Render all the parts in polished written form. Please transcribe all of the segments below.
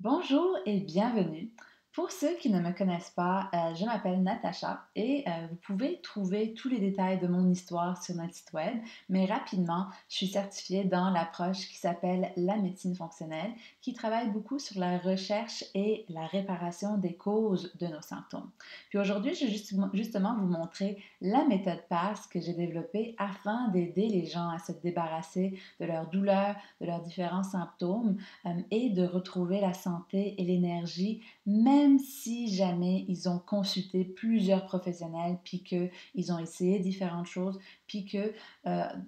Bonjour et bienvenue. Pour ceux qui ne me connaissent pas, je m'appelle Natacha et vous pouvez trouver tous les détails de mon histoire sur notre site web, mais rapidement, je suis certifiée dans l'approche qui s'appelle la médecine fonctionnelle, qui travaille beaucoup sur la recherche et la réparation des causes de nos symptômes. Puis aujourd'hui, je vais justement vous montrer la méthode PASS que j'ai développée afin d'aider les gens à se débarrasser de leurs douleurs, de leurs différents symptômes et de retrouver la santé et l'énergie, même si jamais ils ont consulté plusieurs professionnels, puis qu'ils ont essayé différentes choses, puis que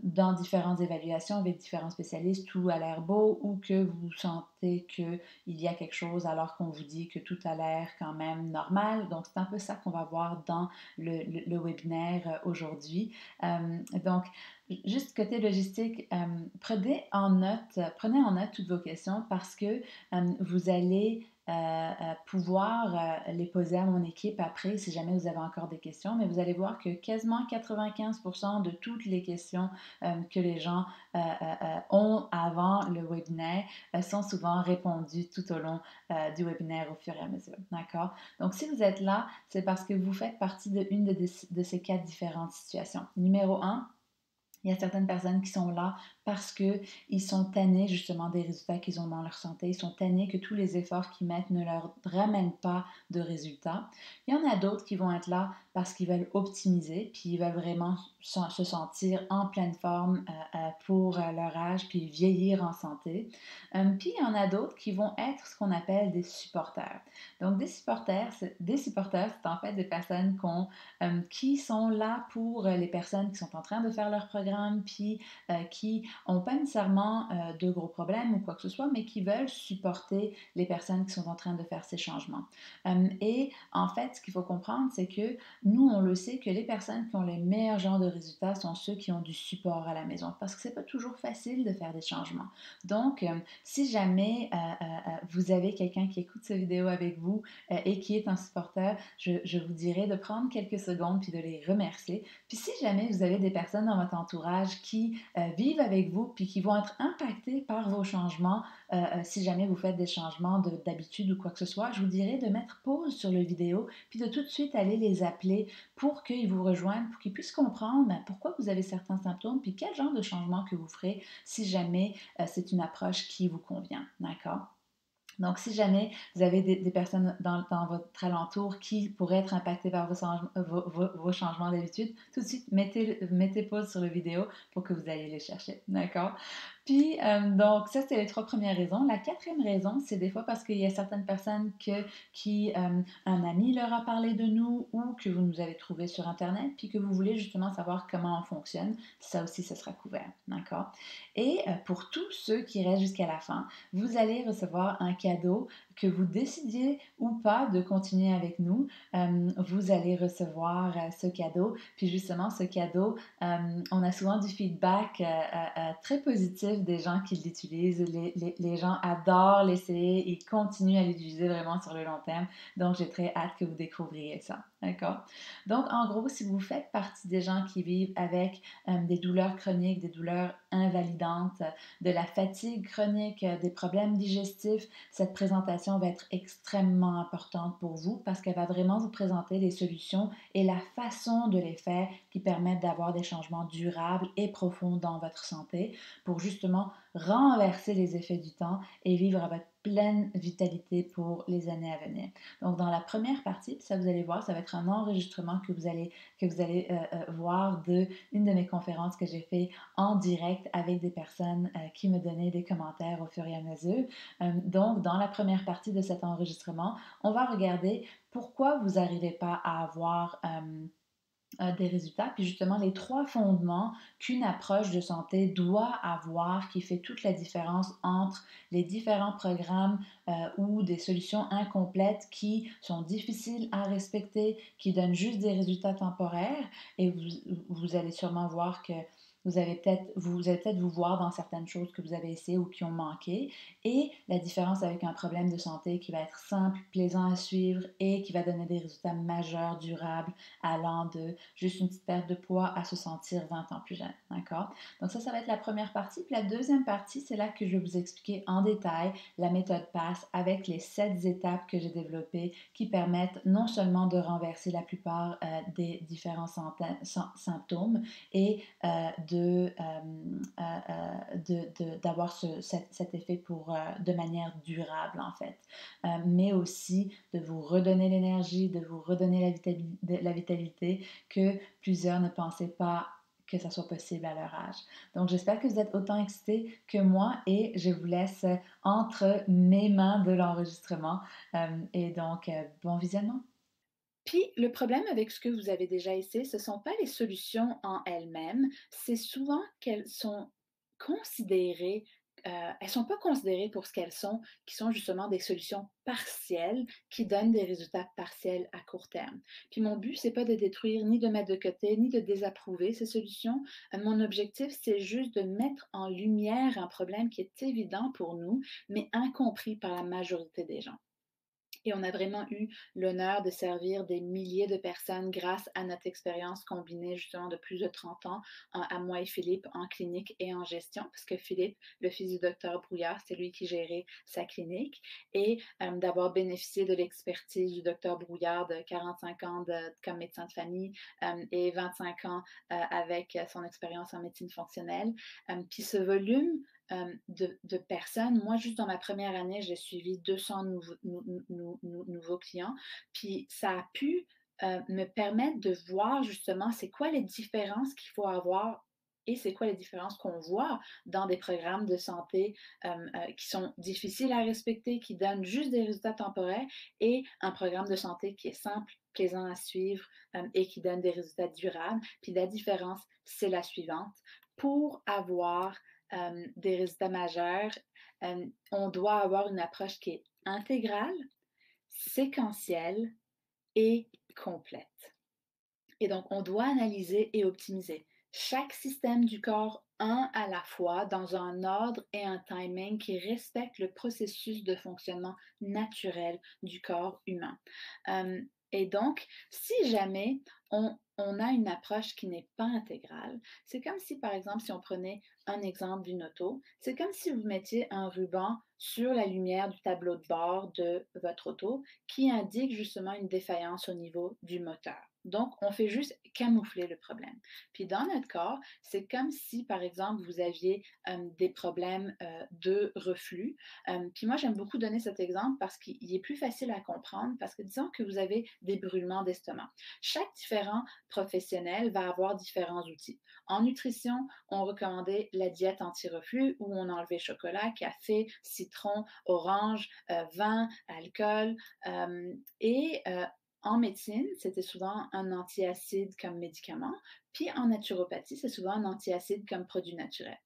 dans différentes évaluations avec différents spécialistes, tout a l'air beau ou que vous sentez qu'il y a quelque chose alors qu'on vous dit que tout a l'air quand même normal. Donc, c'est un peu ça qu'on va voir dans le webinaire aujourd'hui. Donc, juste côté logistique, prenez en note toutes vos questions parce que vous allez pouvoir les poser à mon équipe après si jamais vous avez encore des questions, mais vous allez voir que quasiment 95% de toutes les questions que les gens ont avant le webinaire sont souvent répondues tout au long du webinaire au fur et à mesure. D'accord? Donc, si vous êtes là, c'est parce que vous faites partie d'une de ces quatre différentes situations. Numéro un, il y a certaines personnes qui sont là parce qu'ils sont tannés justement des résultats qu'ils ont dans leur santé. Ils sont tannés que tous les efforts qu'ils mettent ne leur ramènent pas de résultats. Il y en a d'autres qui vont être là parce qu'ils veulent optimiser, puis ils veulent vraiment se sentir en pleine forme pour leur âge, puis vieillir en santé. Puis il y en a d'autres qui vont être ce qu'on appelle des supporters. Donc des supporters, c'est en fait des personnes qui sont là pour les personnes qui sont en train de faire leur programme, puis qui n'ont pas nécessairement de gros problèmes ou quoi que ce soit, mais qui veulent supporter les personnes qui sont en train de faire ces changements. Et en fait, ce qu'il faut comprendre, c'est que nous, on le sait que les personnes qui ont les meilleurs genres de résultats sont ceux qui ont du support à la maison, parce que c'est pas toujours facile de faire des changements. Donc, si jamais vous avez quelqu'un qui écoute cette vidéo avec vous et qui est un supporter, je vous dirais de prendre quelques secondes puis de les remercier. Puis si jamais vous avez des personnes dans votre entourage qui vivent avec vous puis qui vont être impactées par vos changements, si jamais vous faites des changements d'habitude ou quoi que ce soit, je vous dirais de mettre pause sur la vidéo puis de tout de suite aller les appeler pour qu'ils vous rejoignent, pour qu'ils puissent comprendre pourquoi vous avez certains symptômes puis quel genre de changement que vous ferez si jamais c'est une approche qui vous convient. D'accord? Donc, si jamais vous avez des personnes dans votre alentour qui pourraient être impactées par vos changements d'habitude, tout de suite, mettez pause sur la vidéo pour que vous ayez les chercher. D'accord? Puis, donc, ça, c'est les trois premières raisons. La quatrième raison, c'est des fois parce qu'il y a certaines personnes qui un ami leur a parlé de nous ou que vous nous avez trouvé sur Internet, puis que vous voulez justement savoir comment on fonctionne. Ça aussi, ce sera couvert. D'accord? Et pour tous ceux qui restent jusqu'à la fin, vous allez recevoir un cadeau que vous décidiez ou pas de continuer avec nous. Vous allez recevoir ce cadeau. Puis justement, ce cadeau, on a souvent du feedback très positif des gens qui l'utilisent. Les gens adorent l'essayer et continuent à l'utiliser vraiment sur le long terme. Donc, j'ai très hâte que vous découvriez ça. D'accord? Donc, en gros, si vous faites partie des gens qui vivent avec des douleurs chroniques, des douleurs invalidantes, de la fatigue chronique, des problèmes digestifs, cette présentation va être extrêmement importante pour vous parce qu'elle va vraiment vous présenter les solutions et la façon de les faire qui permettent d'avoir des changements durables et profonds dans votre santé pour justement renverser les effets du temps et vivre à votre pleine vitalité pour les années à venir. Donc, dans la première partie, ça vous allez voir, ça va être un enregistrement que vous allez voir de une de mes conférences que j'ai fait en direct avec des personnes qui me donnaient des commentaires au fur et à mesure. Donc, dans la première partie de cet enregistrement, on va regarder pourquoi vous n'arrivez pas à avoir des résultats, puis justement les trois fondements qu'une approche de santé doit avoir qui fait toute la différence entre les différents programmes ou des solutions incomplètes qui sont difficiles à respecter, qui donnent juste des résultats temporaires et vous allez sûrement voir que vous allez peut-être vous voir dans certaines choses que vous avez essayées ou qui ont manqué. Et la différence avec un problème de santé qui va être simple, plaisant à suivre et qui va donner des résultats majeurs, durables, allant de juste une petite perte de poids à se sentir 20 ans plus jeune. D'accord? Donc ça va être la première partie. Puis la deuxième partie, c'est là que je vais vous expliquer en détail la méthode PASS avec les 7 étapes que j'ai développées qui permettent non seulement de renverser la plupart des différents symptômes et d'avoir cet effet de manière durable en fait, mais aussi de vous redonner l'énergie, de vous redonner la vitalité que plusieurs ne pensaient pas que ça soit possible à leur âge. Donc, j'espère que vous êtes autant excités que moi et je vous laisse entre mes mains de l'enregistrement. Et donc, bon visionnement. Puis, le problème avec ce que vous avez déjà essayé, ce ne sont pas les solutions en elles-mêmes, c'est souvent qu'elles sont considérées, elles ne sont pas considérées pour ce qu'elles sont, qui sont justement des solutions partielles qui donnent des résultats partiels à court terme. Puis mon but, c'est pas de détruire, ni de mettre de côté, ni de désapprouver ces solutions. Mon objectif, c'est juste de mettre en lumière un problème qui est évident pour nous, mais incompris par la majorité des gens. Et on a vraiment eu l'honneur de servir des milliers de personnes grâce à notre expérience combinée justement de plus de 30 ans à moi et Philippe en clinique et en gestion, parce que Philippe, le fils du docteur Brouillard, c'est lui qui gérait sa clinique, et d'avoir bénéficié de l'expertise du docteur Brouillard de 45 ans comme médecin de famille et 25 ans avec son expérience en médecine fonctionnelle. Puis ce volume de personnes. Moi, juste dans ma première année, j'ai suivi 200 nouveaux clients. Puis ça a pu me permettre de voir justement c'est quoi les différences qu'il faut avoir et c'est quoi les différences qu'on voit dans des programmes de santé qui sont difficiles à respecter, qui donnent juste des résultats temporaires et un programme de santé qui est simple, plaisant à suivre et qui donne des résultats durables. Puis la différence, c'est la suivante. Pour avoir des résultats majeurs, on doit avoir une approche qui est intégrale, séquentielle et complète. Et donc, on doit analyser et optimiser chaque système du corps un à la fois dans un ordre et un timing qui respecte le processus de fonctionnement naturel du corps humain. Et donc, si jamais on a une approche qui n'est pas intégrale, c'est comme si, par exemple, si on prenait un exemple d'une auto, c'est comme si vous mettiez un ruban sur la lumière du tableau de bord de votre auto qui indique justement une défaillance au niveau du moteur. Donc, on fait juste camoufler le problème. Puis dans notre corps, c'est comme si, par exemple, vous aviez des problèmes de reflux. Puis moi, j'aime beaucoup donner cet exemple parce qu'il est plus facile à comprendre parce que disons que vous avez des brûlements d'estomac. Chaque différent professionnel va avoir différents outils. En nutrition, on recommandait la diète anti-reflux où on enlevait chocolat, café, citron, orange, vin, alcool et en médecine, c'était souvent un antiacide comme médicament, puis en naturopathie, c'est souvent un antiacide comme produit naturel.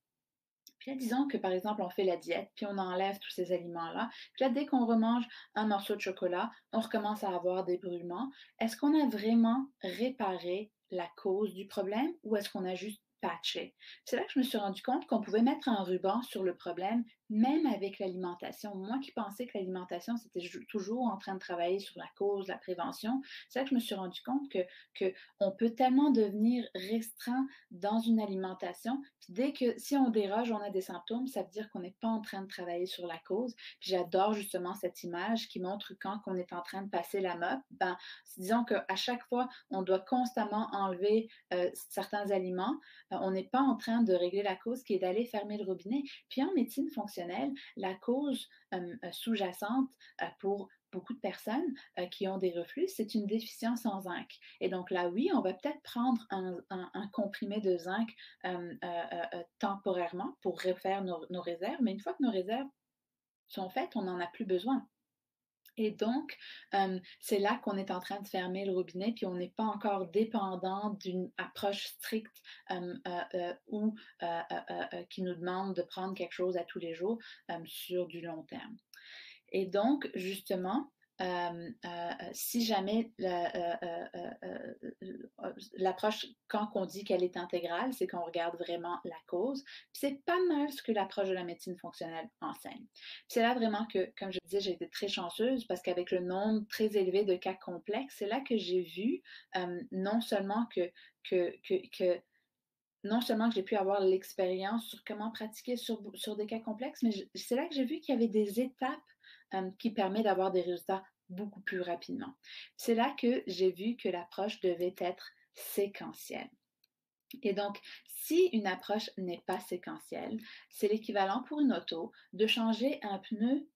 Puis là, disons que par exemple, on fait la diète, puis on enlève tous ces aliments-là. Puis là, dès qu'on remange un morceau de chocolat, on recommence à avoir des brûlements. Est-ce qu'on a vraiment réparé la cause du problème ou est-ce qu'on a juste patché? C'est là que je me suis rendu compte qu'on pouvait mettre un ruban sur le problème, même avec l'alimentation. Moi qui pensais que l'alimentation, c'était toujours en train de travailler sur la cause, la prévention, c'est là que je me suis rendu compte que on peut tellement devenir restreint dans une alimentation. Puis dès que si on déroge, on a des symptômes, ça veut dire qu'on n'est pas en train de travailler sur la cause. Puis j'adore justement cette image qui montre quand on est en train de passer la mop, ben, disons qu'à chaque fois, on doit constamment enlever certains aliments. On n'est pas en train de régler la cause qui est d'aller fermer le robinet. Puis en médecine fonctionnelle, la cause sous-jacente pour beaucoup de personnes qui ont des reflux, c'est une déficience en zinc. Et donc là, oui, on va peut-être prendre un comprimé de zinc temporairement pour refaire nos réserves, mais une fois que nos réserves sont faites, on n'en a plus besoin. Et donc, c'est là qu'on est en train de fermer le robinet, puis on n'est pas encore dépendant d'une approche stricte ou qui nous demande de prendre quelque chose à tous les jours sur du long terme. Et donc, justement, si jamais l'approche, quand on dit qu'elle est intégrale, c'est qu'on regarde vraiment la cause. C'est pas mal ce que l'approche de la médecine fonctionnelle enseigne. C'est là vraiment que, comme je disais, j'ai été très chanceuse parce qu'avec le nombre très élevé de cas complexes, c'est là que j'ai vu non seulement que non seulement que j'ai pu avoir l'expérience sur comment pratiquer sur des cas complexes, mais c'est là que j'ai vu qu'il y avait des étapes qui permettent d'avoir des résultats beaucoup plus rapidement. C'est là que j'ai vu que l'approche devait être séquentielle. Et donc, si une approche n'est pas séquentielle, c'est l'équivalent pour une auto de changer un pneu,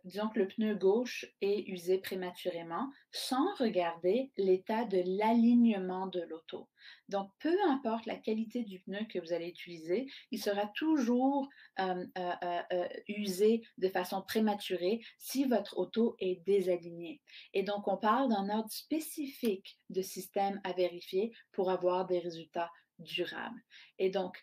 disons que le pneu gauche est usé prématurément, sans regarder l'état de l'alignement de l'auto. Donc, peu importe la qualité du pneu que vous allez utiliser, il sera toujours usé de façon prématurée si votre auto est désalignée. Et donc, on parle d'un ordre spécifique de système à vérifier pour avoir des résultats durables. Et donc,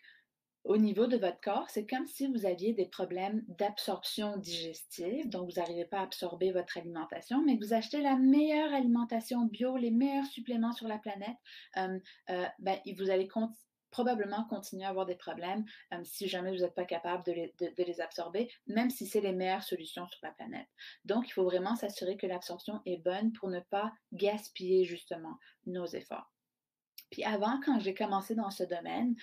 au niveau de votre corps, c'est comme si vous aviez des problèmes d'absorption digestive, donc vous n'arrivez pas à absorber votre alimentation, mais que vous achetez la meilleure alimentation bio, les meilleurs suppléments sur la planète, vous allez probablement continuer à avoir des problèmes si jamais vous n'êtes pas capable de les absorber, même si c'est les meilleures solutions sur la planète. Donc, il faut vraiment s'assurer que l'absorption est bonne pour ne pas gaspiller justement nos efforts. Puis avant, quand j'ai commencé dans ce domaine,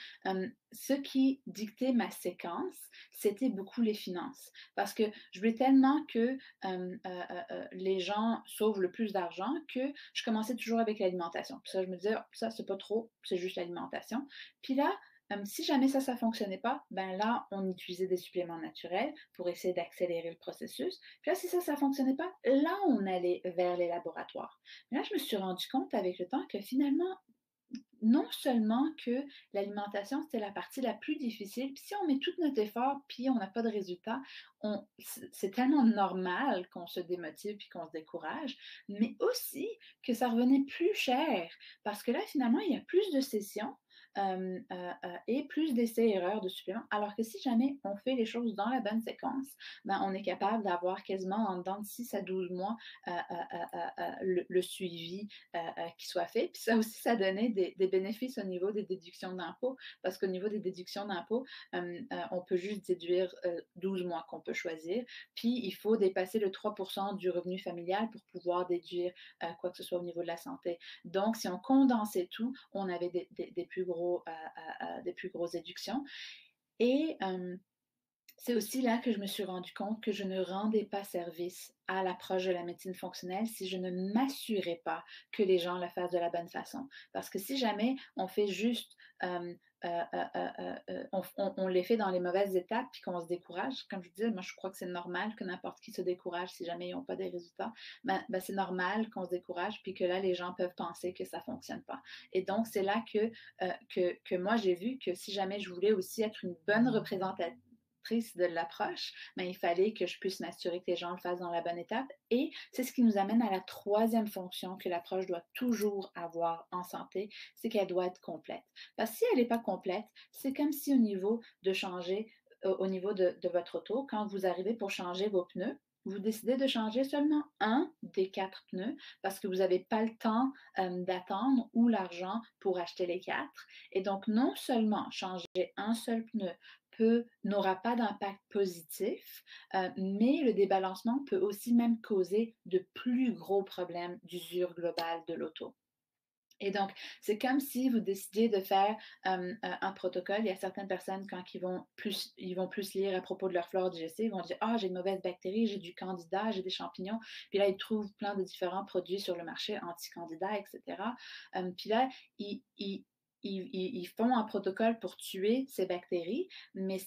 ce qui dictait ma séquence, c'était beaucoup les finances. Parce que je voulais tellement que les gens sauvent le plus d'argent que je commençais toujours avec l'alimentation. Puis ça, je me disais, oh, ça, c'est pas trop, c'est juste l'alimentation. Puis là, si jamais ça fonctionnait pas, ben là, on utilisait des suppléments naturels pour essayer d'accélérer le processus. Puis là, si ça fonctionnait pas, là, on allait vers les laboratoires. Mais là, je me suis rendu compte avec le temps que finalement, non seulement que l'alimentation, c'était la partie la plus difficile, puis si on met tout notre effort, puis on n'a pas de résultat, c'est tellement normal qu'on se démotive puis qu'on se décourage, mais aussi que ça revenait plus cher, parce que là, finalement, il y a plus de sessions et plus d'essais-erreurs de suppléments, alors que si jamais on fait les choses dans la bonne séquence, ben, on est capable d'avoir quasiment en dedans de 6 à 12 mois le suivi qui soit fait. Puis ça aussi, ça donnait des bénéfices au niveau des déductions d'impôts, parce qu'au niveau des déductions d'impôts, on peut juste déduire 12 mois qu'on peut choisir, puis il faut dépasser le 3% du revenu familial pour pouvoir déduire quoi que ce soit au niveau de la santé. Donc, si on condensait tout, on avait des plus grosses déductions. Et c'est aussi là que je me suis rendu compte que je ne rendais pas service à l'approche de la médecine fonctionnelle si je ne m'assurais pas que les gens le fassent de la bonne façon. Parce que si jamais on fait juste, on les fait dans les mauvaises étapes puis qu'on se décourage, comme je disais, moi je crois que c'est normal que n'importe qui se décourage si jamais ils n'ont pas des résultats. C'est normal qu'on se décourage puis que là les gens peuvent penser que ça ne fonctionne pas. Et donc c'est là que moi j'ai vu que si jamais je voulais aussi être une bonne représentatrice de l'approche, mais il fallait que je puisse m'assurer que les gens le fassent dans la bonne étape. Et c'est ce qui nous amène à la troisième fonction que l'approche doit toujours avoir en santé, c'est qu'elle doit être complète. Parce que si elle n'est pas complète, c'est comme si au niveau de changer, au niveau de votre auto, quand vous arrivez pour changer vos pneus, vous décidez de changer seulement un des 4 pneus parce que vous n'avez pas le temps d'attendre ou l'argent pour acheter les 4. Et donc, non seulement changer un seul pneu n'aura pas d'impact positif, mais le débalancement peut aussi même causer de plus gros problèmes d'usure globale de l'auto. Et donc, c'est comme si vous décidiez de faire un protocole. Il y a certaines personnes, quand ils vont plus lire à propos de leur flore digestive, ils vont dire, ah, j'ai une mauvaise bactérie, j'ai du candida, j'ai des champignons. Puis là, ils trouvent plein de différents produits sur le marché anti-candida, etc. Puis là, ils font un protocole pour tuer ces bactéries, mais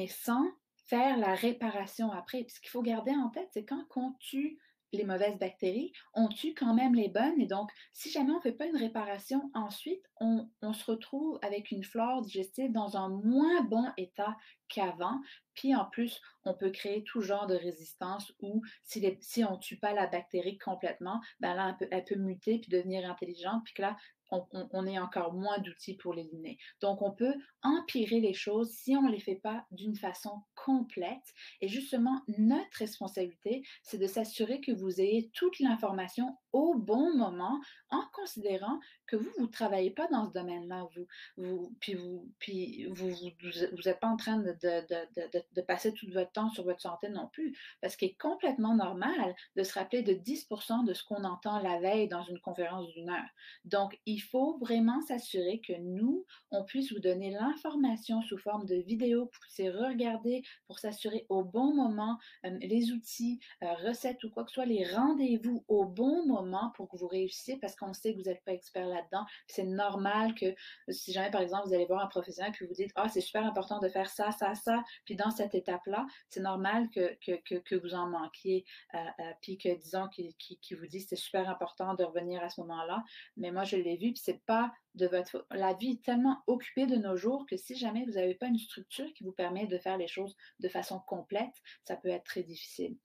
sans faire la réparation après. Puis ce qu'il faut garder en tête, c'est quand on tue les mauvaises bactéries, on tue quand même les bonnes. Et donc, si jamais on ne fait pas une réparation ensuite, on se retrouve avec une flore digestive dans un moins bon état qu'avant. Puis en plus, on peut créer tout genre de résistance où si on ne tue pas la bactérie complètement, ben là, elle peut muter puis devenir intelligente. Puis que là, on ait encore moins d'outils pour l'éliminer. Donc, on peut empirer les choses si on ne les fait pas d'une façon complète. Et justement, notre responsabilité, c'est de s'assurer que vous ayez toute l'information au bon moment, en considérant que vous ne travaillez pas dans ce domaine-là. Vous n'êtes pas en train de passer tout votre temps sur votre santé non plus, parce qu'il est complètement normal de se rappeler de 10% de ce qu'on entend la veille dans une conférence d'une heure. Donc, il faut vraiment s'assurer que nous, on puisse vous donner l'information sous forme de vidéo, pour que vous regarder, pour s'assurer au bon moment, les outils, recettes ou quoi que ce soit, les rendez-vous au bon moment pour que vous réussissiez, parce qu'on sait que vous n'êtes pas expert là-dedans. C'est normal que si jamais, par exemple, vous allez voir un professionnel puis vous dites, ah, c'est super important de faire ça, ça, ça, puis dans cette étape-là, c'est normal que vous en manquiez, puis que, disons, qu'il vous dit, c'est super important de revenir à ce moment-là. Mais moi, je l'ai vu, puis c'est pas de votre faute. La vie est tellement occupée de nos jours que si jamais vous n'avez pas une structure qui vous permet de faire les choses de façon complète, ça peut être très difficile.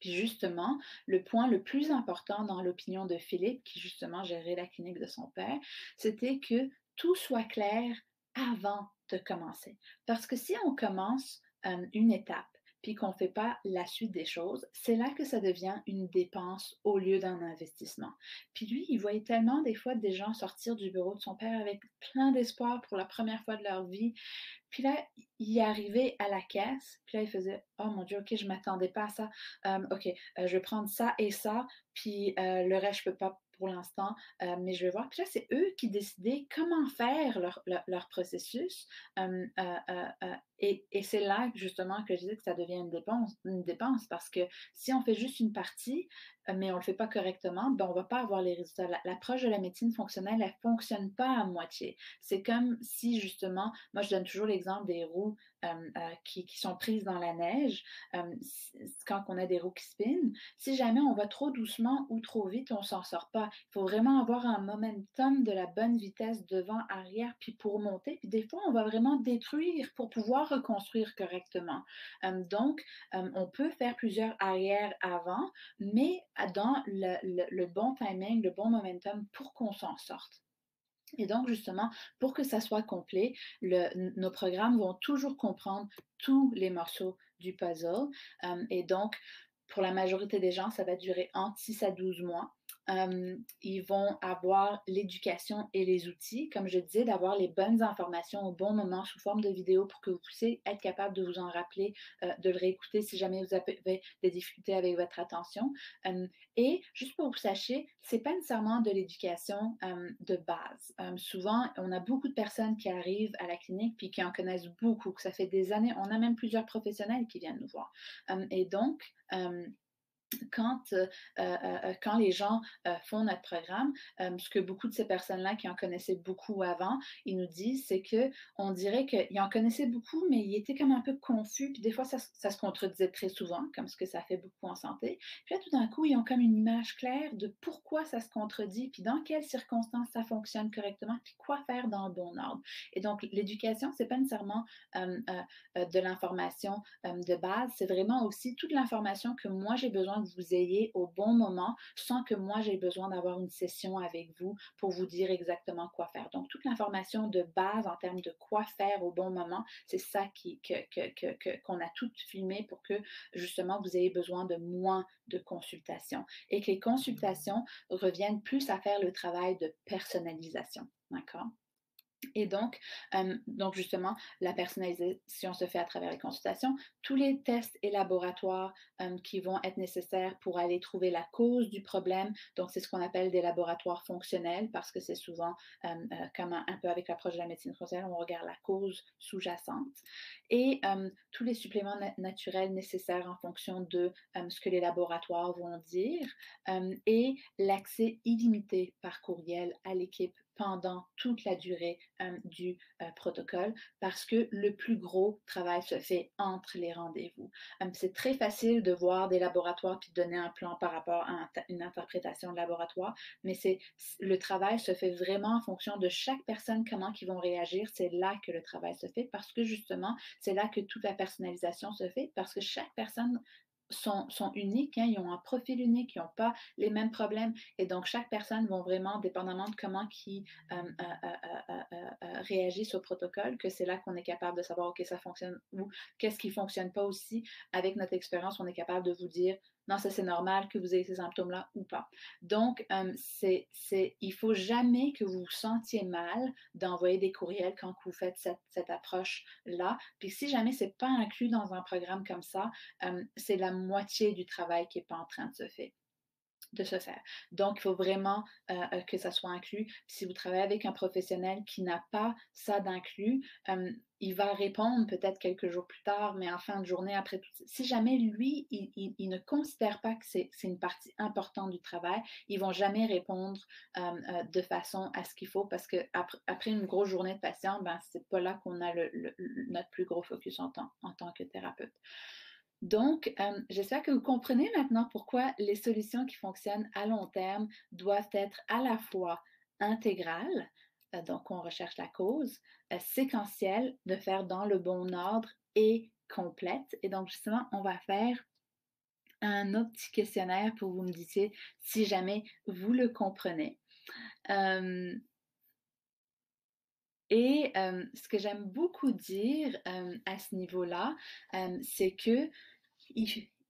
Puis justement, le point le plus important dans l'opinion de Philippe, qui justement gérait la clinique de son père, c'était que tout soit clair avant de commencer. Parce que si on commence une étape, puis qu'on ne fait pas la suite des choses, c'est là que ça devient une dépense au lieu d'un investissement. Puis lui, il voyait tellement des fois des gens sortir du bureau de son père avec plein d'espoir pour la première fois de leur vie, puis là, il est arrivé à la caisse, puis là, il faisait, oh mon Dieu, ok, je ne m'attendais pas à ça. Ok, je vais prendre ça et ça, puis le reste, je ne peux pas pour l'instant, mais je vais voir. Puis là, c'est eux qui décidaient comment faire leur processus. Et c'est là, justement, que je dis que ça devient une dépense, parce que si on fait juste une partie, mais on ne le fait pas correctement, ben, on ne va pas avoir les résultats. L'approche de la médecine fonctionnelle, elle ne fonctionne pas à moitié. C'est comme si, justement, moi, je donne toujours l'exemple des roues qui sont prises dans la neige. Quand on a des roues qui spinent, si jamais on va trop doucement ou trop vite, on ne s'en sort pas. Il faut vraiment avoir un momentum de la bonne vitesse devant, arrière, puis pour monter. Puis des fois, on va vraiment détruire pour pouvoir reconstruire correctement. Donc, on peut faire plusieurs arrière-avant, mais dans le bon timing, le bon momentum pour qu'on s'en sorte. Et donc, justement, pour que ça soit complet, nos programmes vont toujours comprendre tous les morceaux du puzzle. Et donc, pour la majorité des gens, ça va durer entre 6 à 12 mois. Ils vont avoir l'éducation et les outils, comme je disais, d'avoir les bonnes informations au bon moment sous forme de vidéo pour que vous puissiez être capable de vous en rappeler, de le réécouter si jamais vous avez des difficultés avec votre attention. Et juste pour que vous sachiez, c'est pas nécessairement de l'éducation de base. Souvent, on a beaucoup de personnes qui arrivent à la clinique puis qui en connaissent beaucoup, que ça fait des années. On a même plusieurs professionnels qui viennent nous voir. Et donc, quand les gens font notre programme, ce que beaucoup de ces personnes-là qui en connaissaient beaucoup avant, ils nous disent, c'est qu'on dirait qu'ils en connaissaient beaucoup, mais ils étaient comme un peu confus, puis des fois, ça se contredisait très souvent, comme ce que ça fait beaucoup en santé. Puis là, tout d'un coup, ils ont comme une image claire de pourquoi ça se contredit, puis dans quelles circonstances ça fonctionne correctement, puis quoi faire dans le bon ordre. Et donc, l'éducation, c'est pas nécessairement de l'information de base, c'est vraiment aussi toute l'information que moi, j'ai besoin que vous ayez au bon moment sans que moi, j'ai besoin d'avoir une session avec vous pour vous dire exactement quoi faire. Donc, toute l'information de base en termes de quoi faire au bon moment, c'est ça qu'on a tout filmé pour que, justement, vous ayez besoin de moins de consultations et que les consultations reviennent plus à faire le travail de personnalisation. D'accord? Et donc justement, la personnalisation se fait à travers les consultations. Tous les tests et laboratoires qui vont être nécessaires pour aller trouver la cause du problème. Donc, c'est ce qu'on appelle des laboratoires fonctionnels parce que c'est souvent comme un peu avec l'approche de la médecine fonctionnelle, on regarde la cause sous-jacente. Et tous les suppléments naturels nécessaires en fonction de ce que les laboratoires vont dire et l'accès illimité par courriel à l'équipe pendant toute la durée du protocole parce que le plus gros travail se fait entre les rendez-vous. C'est très facile de voir des laboratoires puis de donner un plan par rapport à une interprétation de laboratoire, mais le travail se fait vraiment en fonction de chaque personne, comment ils vont réagir. C'est là que le travail se fait parce que justement, c'est là que toute la personnalisation se fait parce que chaque personne sont uniques, hein, ils ont un profil unique, ils n'ont pas les mêmes problèmes. Et donc, chaque personne va vraiment, dépendamment de comment qui réagissent au protocole, que c'est là qu'on est capable de savoir, OK, ça fonctionne ou qu'est-ce qui ne fonctionne pas aussi. Avec notre expérience, on est capable de vous dire, non, ça c'est normal que vous ayez ces symptômes-là ou pas. Donc, il ne faut jamais que vous vous sentiez mal d'envoyer des courriels quand vous faites cette approche-là. Puis si jamais ce n'est pas inclus dans un programme comme ça, c'est la moitié du travail qui n'est pas en train de se faire. Donc, il faut vraiment que ça soit inclus. Puis si vous travaillez avec un professionnel qui n'a pas ça d'inclus, il va répondre peut-être quelques jours plus tard, mais en fin de journée, après tout, si jamais lui, il ne considère pas que c'est une partie importante du travail, ils ne vont jamais répondre de façon à ce qu'il faut parce qu'après une grosse journée de patient, ben, c'est pas là qu'on a notre plus gros focus en tant que thérapeute. Donc, j'espère que vous comprenez maintenant pourquoi les solutions qui fonctionnent à long terme doivent être à la fois intégrales, donc on recherche la cause, séquentielles, de faire dans le bon ordre et complète. Et donc, justement, on va faire un autre petit questionnaire pour que vous me disiez si jamais vous le comprenez. Ce que j'aime beaucoup dire à ce niveau-là, c'est que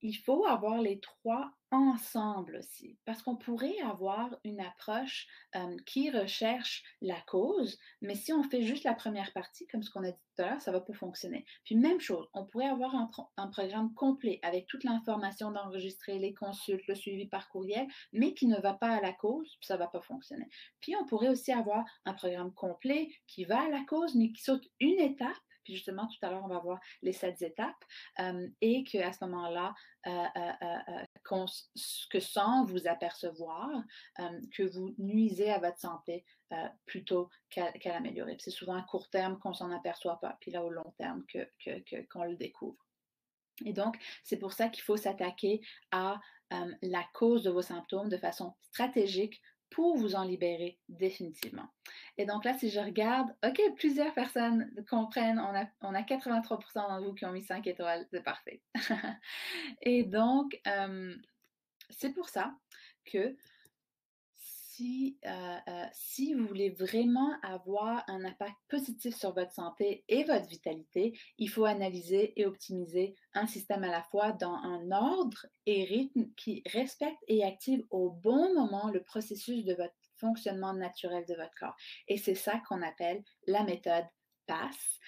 il faut avoir les trois ensemble aussi, parce qu'on pourrait avoir une approche qui recherche la cause, mais si on fait juste la première partie, comme ce qu'on a dit tout à l'heure, ça ne va pas fonctionner. Puis même chose, on pourrait avoir un programme complet avec toute l'information d'enregistrer, les consultes, le suivi par courriel, mais qui ne va pas à la cause, puis ça ne va pas fonctionner. Puis on pourrait aussi avoir un programme complet qui va à la cause, mais qui saute une étape. Puis justement, tout à l'heure, on va voir les 7 étapes et qu'à ce moment-là, que sans vous apercevoir, que vous nuisez à votre santé plutôt qu'à l'améliorer. C'est souvent à court terme qu'on s'en aperçoit pas, puis là au long terme qu'on le découvre. Et donc, c'est pour ça qu'il faut s'attaquer à la cause de vos symptômes de façon stratégique pour vous en libérer définitivement. Et donc là, si je regarde, OK, plusieurs personnes comprennent, on a 83% d'entre vous qui ont mis 5 étoiles, c'est parfait. Et donc, c'est pour ça que si vous voulez vraiment avoir un impact positif sur votre santé et votre vitalité, il faut analyser et optimiser un système à la fois dans un ordre et rythme qui respecte et active au bon moment le processus de votre fonctionnement naturel de votre corps. Et c'est ça qu'on appelle la méthode PASS,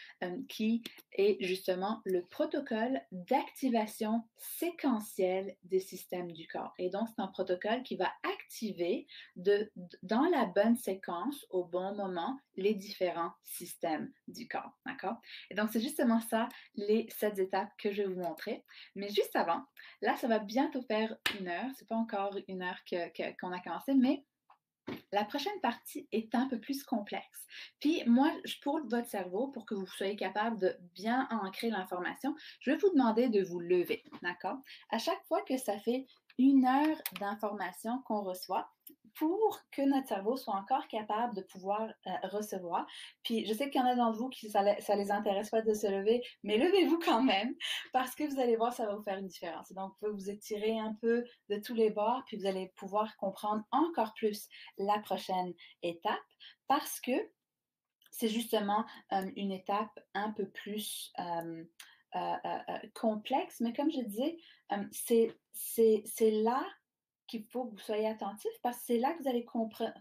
qui est justement le protocole d'activation séquentielle des systèmes du corps. Et donc, c'est un protocole qui va activer dans la bonne séquence, au bon moment, les différents systèmes du corps. D'accord? Et donc, c'est justement ça, les 7 étapes que je vais vous montrer. Mais juste avant, là, ça va bientôt faire 1 heure. C'est pas encore 1 heure qu'on a commencé, mais la prochaine partie est un peu plus complexe. Puis moi, pour votre cerveau, pour que vous soyez capable de bien ancrer l'information, je vais vous demander de vous lever, d'accord? À chaque fois que ça fait 1 heure d'information qu'on reçoit, pour que notre cerveau soit encore capable de pouvoir recevoir. Puis je sais qu'il y en a d'entre vous qui ça les intéresse pas de se lever, mais levez-vous quand même parce que vous allez voir, ça va vous faire une différence. Et donc, vous pouvez vous étirer un peu de tous les bords, puis vous allez pouvoir comprendre encore plus la prochaine étape parce que c'est justement une étape un peu plus complexe. Mais comme je disais, c'est là qu'il faut que vous soyez attentif parce que c'est là que vous allez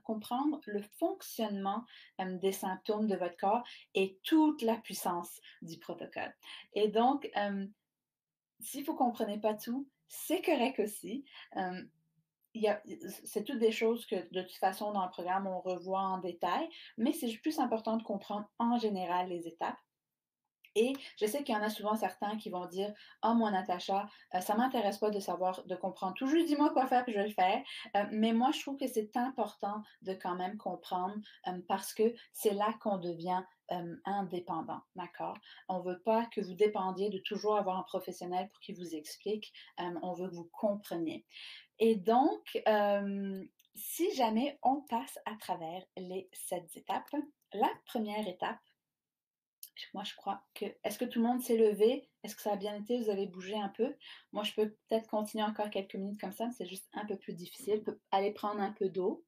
comprendre le fonctionnement des symptômes de votre corps et toute la puissance du protocole. Et donc, si vous ne comprenez pas tout, c'est correct aussi. C'est toutes des choses que de toute façon dans le programme on revoit en détail, mais c'est plus important de comprendre en général les étapes. Et je sais qu'il y en a souvent certains qui vont dire oh, moi, Natacha, ça ne m'intéresse pas de savoir, de comprendre tout. Juste dis-moi quoi faire, puis je vais le faire. Mais moi, je trouve que c'est important de quand même comprendre parce que c'est là qu'on devient indépendant. D'accord? On ne veut pas que vous dépendiez de toujours avoir un professionnel pour qu'il vous explique. On veut que vous compreniez. Et donc, si jamais on passe à travers les 7 étapes, la première étape, Moi, je crois que est-ce que tout le monde s'est levé? Est-ce que ça a bien été? Vous avez bougé un peu? Moi, je peux peut-être continuer encore quelques minutes comme ça, mais c'est juste un peu plus difficile. Aller prendre un peu d'eau.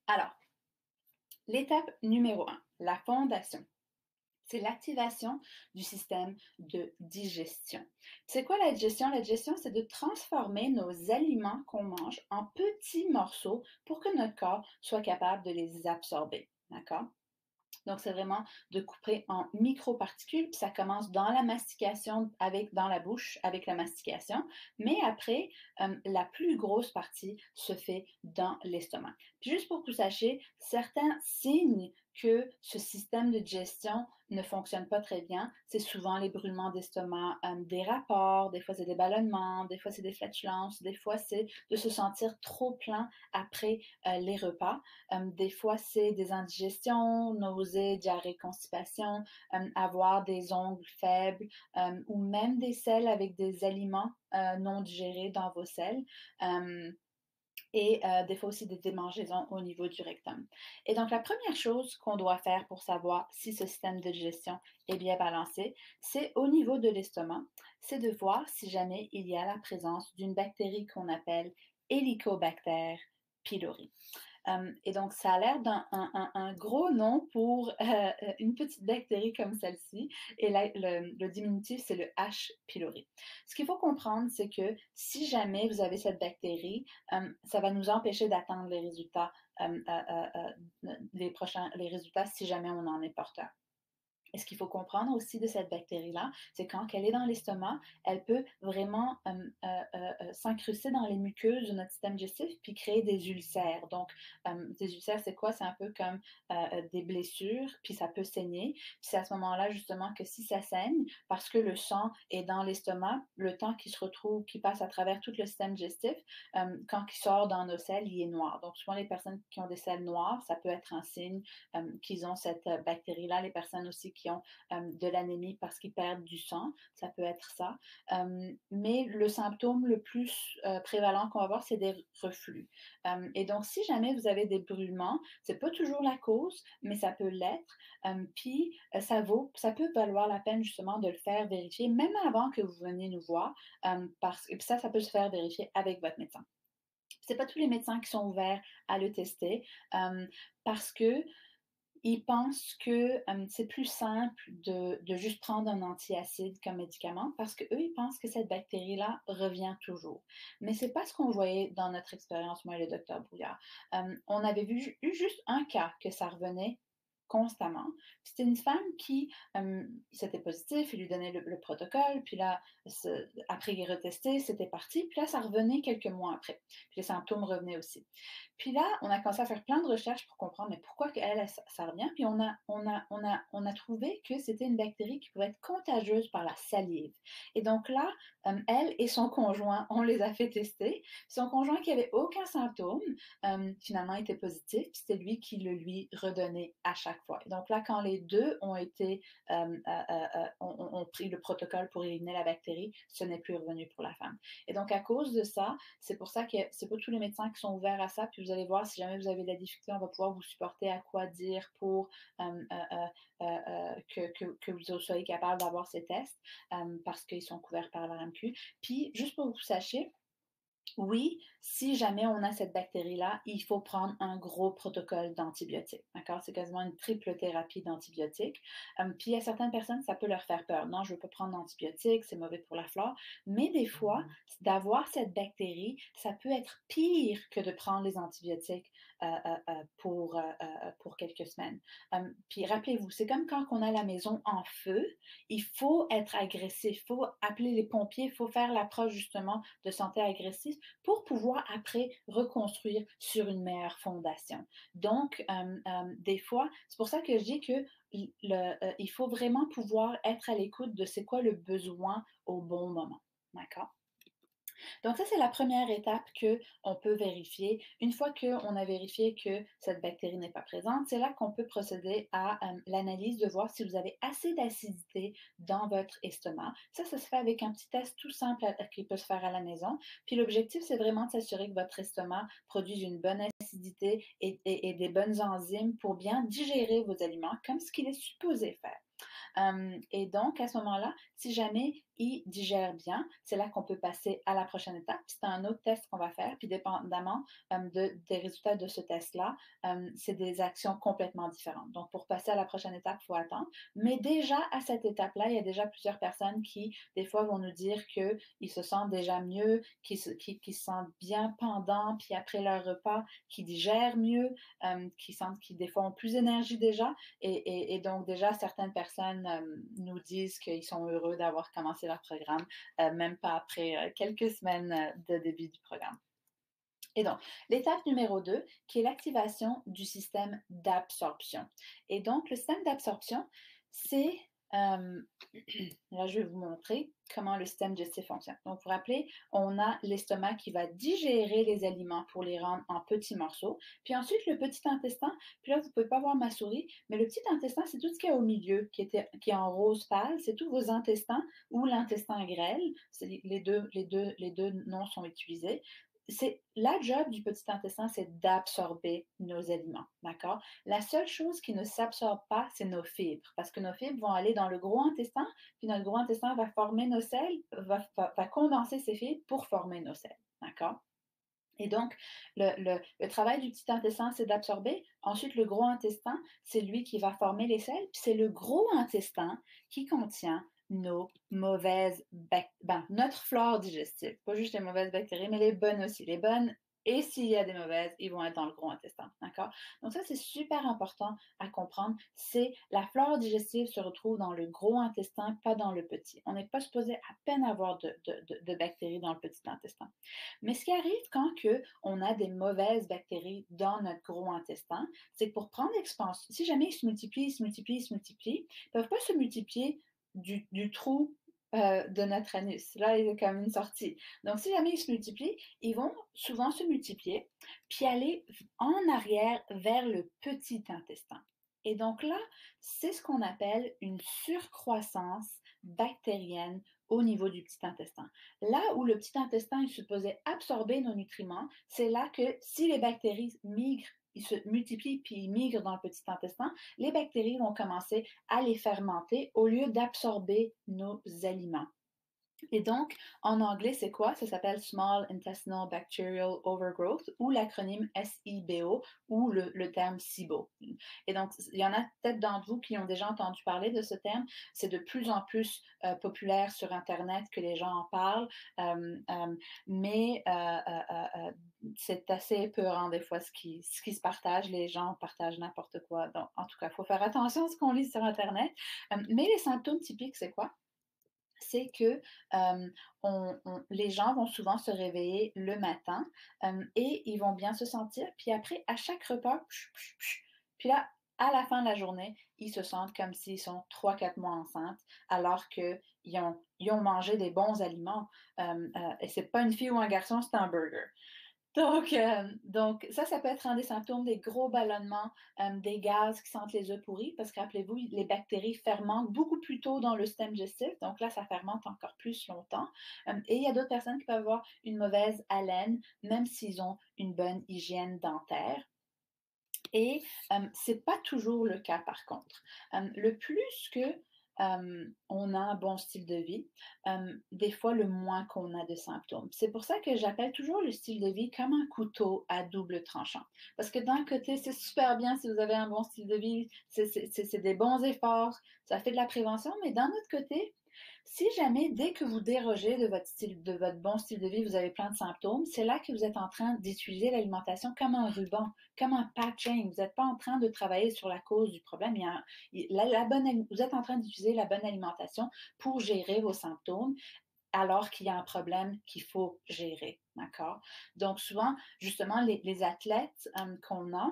Alors, l'étape numéro 1, la fondation. C'est l'activation du système de digestion. C'est quoi la digestion? La digestion, c'est de transformer nos aliments qu'on mange en petits morceaux pour que notre corps soit capable de les absorber. D'accord? Donc, c'est vraiment de couper en microparticules. Puis ça commence dans la mastication, dans la bouche, avec la mastication. Mais après, la plus grosse partie se fait dans l'estomac. Puis juste pour que vous sachiez, certains signes que ce système de digestion ne fonctionne pas très bien, c'est souvent les brûlements d'estomac, des rapports, des fois c'est des ballonnements, des fois c'est des flatulences, des fois c'est de se sentir trop plein après les repas. Des fois, c'est des indigestions, nausées, diarrhée, constipation, avoir des ongles faibles ou même des selles avec des aliments non digérés dans vos selles. Et des fois aussi des démangeaisons au niveau du rectum. Et donc, la première chose qu'on doit faire pour savoir si ce système de digestion est bien balancé, c'est au niveau de l'estomac, c'est de voir si jamais il y a la présence d'une bactérie qu'on appelle Helicobacter pylori. Et donc, ça a l'air d'un gros nom pour une petite bactérie comme celle-ci. Et là, le diminutif, c'est le H. pylori. Ce qu'il faut comprendre, c'est que si jamais vous avez cette bactérie, ça va nous empêcher d'atteindre les résultats, les résultats si jamais on en est porteur. Et ce qu'il faut comprendre aussi de cette bactérie-là, c'est quand elle est dans l'estomac, elle peut vraiment s'incruster dans les muqueuses de notre système digestif puis créer des ulcères. Donc, des ulcères, c'est quoi? C'est un peu comme des blessures, puis ça peut saigner. Puis c'est à ce moment-là, justement, que si ça saigne, parce que le sang est dans l'estomac, le temps qui se retrouve, qui passe à travers tout le système digestif, quand il sort dans nos selles, il est noir. Donc, souvent, les personnes qui ont des selles noires, ça peut être un signe qu'ils ont cette bactérie-là. Les personnes aussi qui ont de l'anémie parce qu'ils perdent du sang, ça peut être ça. Mais le symptôme le plus prévalent qu'on va avoir, c'est des reflux. Et donc, si jamais vous avez des brûlements, c'est pas toujours la cause, mais ça peut l'être. Puis, ça peut valoir la peine justement de le faire vérifier, même avant que vous veniez nous voir, et puis ça peut se faire vérifier avec votre médecin. C'est pas tous les médecins qui sont ouverts à le tester parce que ils pensent que c'est plus simple de juste prendre un antiacide comme médicament parce qu'eux, ils pensent que cette bactérie-là revient toujours. Mais c'est pas ce qu'on voyait dans notre expérience, moi et le docteur Brouillard. On avait eu juste un cas que ça revenait constamment. C'était une femme qui, c'était positif, il lui donnait le protocole, puis là, après il retesté, c'était parti, puis là, ça revenait quelques mois après. Puis les symptômes revenaient aussi. Puis là, on a commencé à faire plein de recherches pour comprendre mais pourquoi ça revient. Puis on a trouvé que c'était une bactérie qui pouvait être contagieuse par la salive. Et donc là, elle et son conjoint, on les a fait tester. Puis son conjoint qui avait aucun symptôme, finalement était positif. Puis c'était lui qui le lui redonnait à chaque fois. Et donc là, quand les deux ont pris le protocole pour éliminer la bactérie, ce n'est plus revenu pour la femme. Et donc à cause de ça, c'est pour ça que c'est pas tous les médecins qui sont ouverts à ça. Puis vous allez voir, si jamais vous avez de la difficulté, on va pouvoir vous supporter à quoi dire pour que vous soyez capable d'avoir ces tests parce qu'ils sont couverts par la RAMQ. Puis juste pour que vous sachiez, oui, si jamais on a cette bactérie-là, il faut prendre un gros protocole d'antibiotiques. D'accord? C'est quasiment une triple thérapie d'antibiotiques. Puis il y a certaines personnes, ça peut leur faire peur. Non, je ne veux pas prendre d'antibiotiques, c'est mauvais pour la flore. Mais des fois, d'avoir cette bactérie, ça peut être pire que de prendre les antibiotiques pour quelques semaines. Puis rappelez-vous, c'est comme quand on a la maison en feu, il faut être agressif, il faut appeler les pompiers, il faut faire l'approche justement de santé agressive pour pouvoir après reconstruire sur une meilleure fondation. Donc, des fois, c'est pour ça que je dis que il faut vraiment pouvoir être à l'écoute de c'est quoi le besoin au bon moment. D'accord? Donc ça, c'est la première étape qu'on peut vérifier. Une fois qu'on a vérifié que cette bactérie n'est pas présente, c'est là qu'on peut procéder à l'analyse de voir si vous avez assez d'acidité dans votre estomac. Ça se fait avec un petit test tout simple qui peut se faire à la maison. Puis l'objectif, c'est vraiment de s'assurer que votre estomac produise une bonne acidité et des bonnes enzymes pour bien digérer vos aliments comme ce qu'il est supposé faire. Et donc, à ce moment-là, si jamais il digère bien, c'est là qu'on peut passer à la prochaine étape. C'est un autre test qu'on va faire, puis dépendamment des résultats de ce test-là, c'est des actions complètement différentes. Donc, pour passer à la prochaine étape, il faut attendre. Mais déjà, à cette étape-là, il y a déjà plusieurs personnes qui, des fois, vont nous dire qu'ils se sentent déjà mieux, qu'ils se sentent bien pendant, puis après leur repas, qu'ils digèrent mieux, qui sentent qu'ils, des fois, ont plus d'énergie déjà. Et donc, déjà, certaines personnes nous disent qu'ils sont heureux d'avoir commencé leur programme, même pas après quelques semaines de début du programme. Et donc, l'étape numéro 2, qui est l'activation du système d'absorption. Et donc, le système d'absorption, c'est, là je vais vous montrer comment le système digestif fonctionne. Donc, vous vous rappelez, on a l'estomac qui va digérer les aliments pour les rendre en petits morceaux. Puis ensuite, le petit intestin, puis là, vous ne pouvez pas voir ma souris, mais le petit intestin, c'est tout ce qu'il y a au milieu qui est en rose pâle. C'est tous vos intestins ou l'intestin grêle. Les deux noms sont utilisés. C'est la job du petit intestin, c'est d'absorber nos aliments, d'accord? La seule chose qui ne s'absorbe pas, c'est nos fibres, parce que nos fibres vont aller dans le gros intestin, puis notre gros intestin va former nos sels, va condenser ces fibres pour former nos sels, d'accord? Et donc, le travail du petit intestin, c'est d'absorber. Ensuite, le gros intestin, c'est lui qui va former les sels. Puis c'est le gros intestin qui contient nos mauvaises notre flore digestive. Pas juste les mauvaises bactéries, mais les bonnes aussi. Les bonnes, et s'il y a des mauvaises, ils vont être dans le gros intestin. D'accord? Donc ça, c'est super important à comprendre. C'est la flore digestive se retrouve dans le gros intestin, pas dans le petit. On n'est pas supposé à peine avoir de bactéries dans le petit intestin. Mais ce qui arrive quand on a des mauvaises bactéries dans notre gros intestin, c'est que pour prendre l'expansion, si jamais ils se multiplient, ils se multiplient, ils se multiplient, ils ne peuvent pas se multiplier du trou de notre anus. Là, il y a comme une sortie. Donc, si jamais ils se multiplient, ils vont souvent se multiplier, puis aller en arrière vers le petit intestin. Et donc là, c'est ce qu'on appelle une surcroissance bactérienne au niveau du petit intestin. Là où le petit intestin est supposé absorber nos nutriments, c'est là que si les bactéries migrent, ils se multiplient puis ils migrent dans le petit intestin, les bactéries vont commencer à les fermenter au lieu d'absorber nos aliments. Et donc, en anglais, c'est quoi? Ça s'appelle Small Intestinal Bacterial Overgrowth ou l'acronyme SIBO ou le terme SIBO. Et donc, il y en a peut-être d'entre vous qui ont déjà entendu parler de ce terme. C'est de plus en plus populaire sur Internet que les gens en parlent, mais c'est assez épeurant des fois ce qui se partage. Les gens partagent n'importe quoi. Donc, en tout cas, il faut faire attention à ce qu'on lit sur Internet. Mais les symptômes typiques, c'est quoi? C'est que les gens vont souvent se réveiller le matin et ils vont bien se sentir. Puis après, à chaque repas, puis là, à la fin de la journée, ils se sentent comme s'ils sont 3-4 mois enceintes, alors qu'ils ont mangé des bons aliments. Et c'est pas une fille ou un garçon, c'est un burger. Donc ça peut être un des symptômes des gros ballonnements, des gaz qui sentent les œufs pourris, parce que rappelez-vous, les bactéries fermentent beaucoup plus tôt dans le système digestif, donc là, ça fermente encore plus longtemps. Et il y a d'autres personnes qui peuvent avoir une mauvaise haleine, même s'ils ont une bonne hygiène dentaire. Et c'est pas toujours le cas par contre. Le plus que on a un bon style de vie, des fois le moins qu'on a de symptômes. C'est pour ça que j'appelle toujours le style de vie comme un couteau à double tranchant. Parce que d'un côté, c'est super bien si vous avez un bon style de vie, c'est des bons efforts, ça fait de la prévention, mais d'un autre côté, si jamais, dès que vous dérogez de votre bon style de vie, vous avez plein de symptômes, c'est là que vous êtes en train d'utiliser l'alimentation comme un ruban, comme un patching. Vous n'êtes pas en train de travailler sur la cause du problème. Vous êtes en train d'utiliser la bonne alimentation pour gérer vos symptômes alors qu'il y a un problème qu'il faut gérer. D'accord? Donc, souvent, justement, les athlètes qu'on a,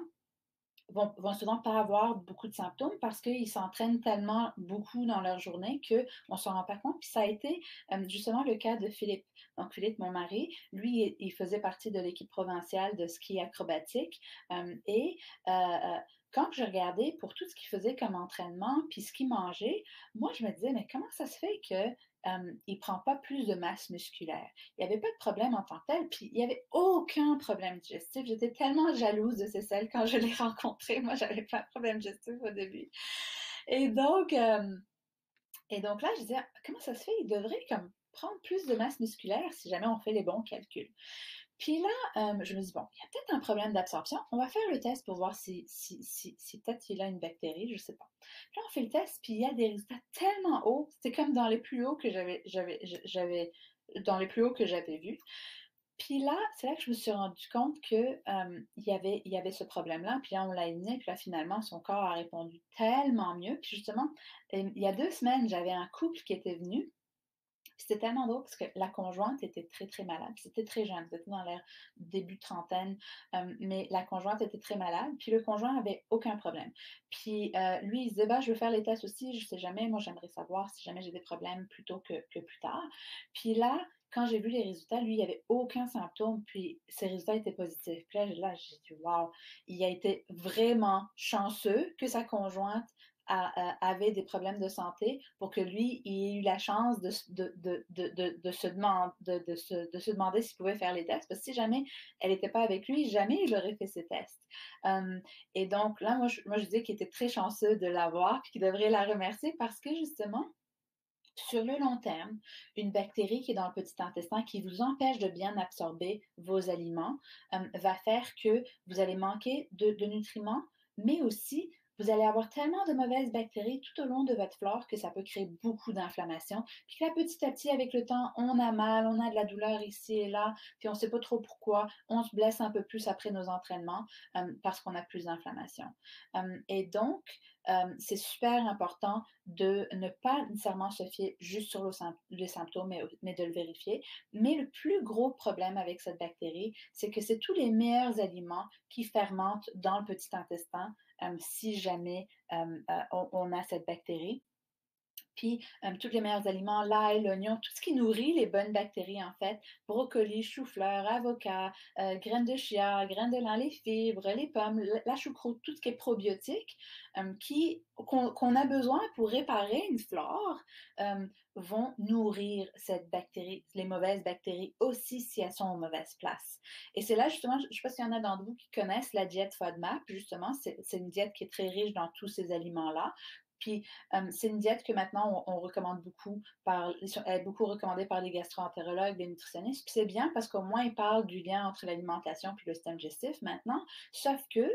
vont souvent pas avoir beaucoup de symptômes parce qu'ils s'entraînent tellement beaucoup dans leur journée qu'on ne s'en rend pas compte. Puis ça a été justement le cas de Philippe. Donc Philippe, mon mari, lui, il faisait partie de l'équipe provinciale de ski acrobatique et quand je regardais pour tout ce qu'il faisait comme entraînement, puis ce qu'il mangeait, moi, je me disais, mais comment ça se fait que il ne prend pas plus de masse musculaire? Il n'y avait pas de problème en tant que tel, puis il n'y avait aucun problème digestif. J'étais tellement jalouse de Cécile quand je l'ai rencontré. Moi, j'avais pas de problème digestif au début. Et donc, euh, et donc là, je disais, comment ça se fait? Il devrait comme prendre plus de masse musculaire si jamais on fait les bons calculs. Puis là, je me dis, bon, il y a peut-être un problème d'absorption. On va faire le test pour voir si peut-être il a une bactérie, je ne sais pas. Puis là, on fait le test, puis il y a des résultats tellement hauts. C'était comme dans les plus hauts que dans les plus hauts que j'avais vus. Puis là, c'est là que je me suis rendu compte que il y avait ce problème-là. Puis là, on l'a éliminé. Puis là, finalement, son corps a répondu tellement mieux. Puis justement, il y a 2 semaines, j'avais un couple qui était venu. C'était tellement drôle parce que la conjointe était très, très malade. C'était très jeune, c'était dans l'air début trentaine, mais la conjointe était très malade, puis le conjoint avait aucun problème. Puis lui, il se disait, bah, je veux faire les tests aussi, je sais jamais, moi j'aimerais savoir si jamais j'ai des problèmes plutôt que plus tard. Puis là, quand j'ai vu les résultats, lui, il n'y avait aucun symptôme, puis ses résultats étaient positifs. Puis là j'ai dit, waouh, il a été vraiment chanceux que sa conjointe avait des problèmes de santé pour que lui il ait eu la chance de se demander s'il pouvait faire les tests. Parce que si jamais elle n'était pas avec lui, jamais il aurait fait ces tests. Et donc là, moi je dis qu'il était très chanceux de l'avoir et qu'il devrait la remercier parce que justement, sur le long terme, une bactérie qui est dans le petit intestin qui vous empêche de bien absorber vos aliments va faire que vous allez manquer de nutriments, mais aussi vous allez avoir tellement de mauvaises bactéries tout au long de votre flore que ça peut créer beaucoup d'inflammation. Puis là, petit à petit, avec le temps, on a mal, on a de la douleur ici et là, puis on ne sait pas trop pourquoi. On se blesse un peu plus après nos entraînements parce qu'on a plus d'inflammation. Et donc, c'est super important de ne pas nécessairement se fier juste sur les symptômes, mais de le vérifier. Mais le plus gros problème avec cette bactérie, c'est que c'est tous les meilleurs aliments qui fermentent dans le petit intestin si jamais on a cette bactérie. Puis, tous les meilleurs aliments, l'ail, l'oignon, tout ce qui nourrit les bonnes bactéries, en fait, brocoli, chou-fleur, avocat, graines de chia, graines de lin, les fibres, les pommes, la choucroute, tout ce qui est probiotique, qu'on a besoin pour réparer une flore, vont nourrir cette bactérie, les mauvaises bactéries aussi si elles sont aux mauvaises places. Et c'est là, justement, je ne sais pas s'il y en a d'entre vous qui connaissent la diète FODMAP, justement, c'est une diète qui est très riche dans tous ces aliments-là. Puis, c'est une diète que maintenant on recommande beaucoup elle est beaucoup recommandée par les gastro-entérologues, les nutritionnistes. Puis c'est bien parce qu'au moins ils parlent du lien entre l'alimentation puis le système digestif maintenant. Sauf que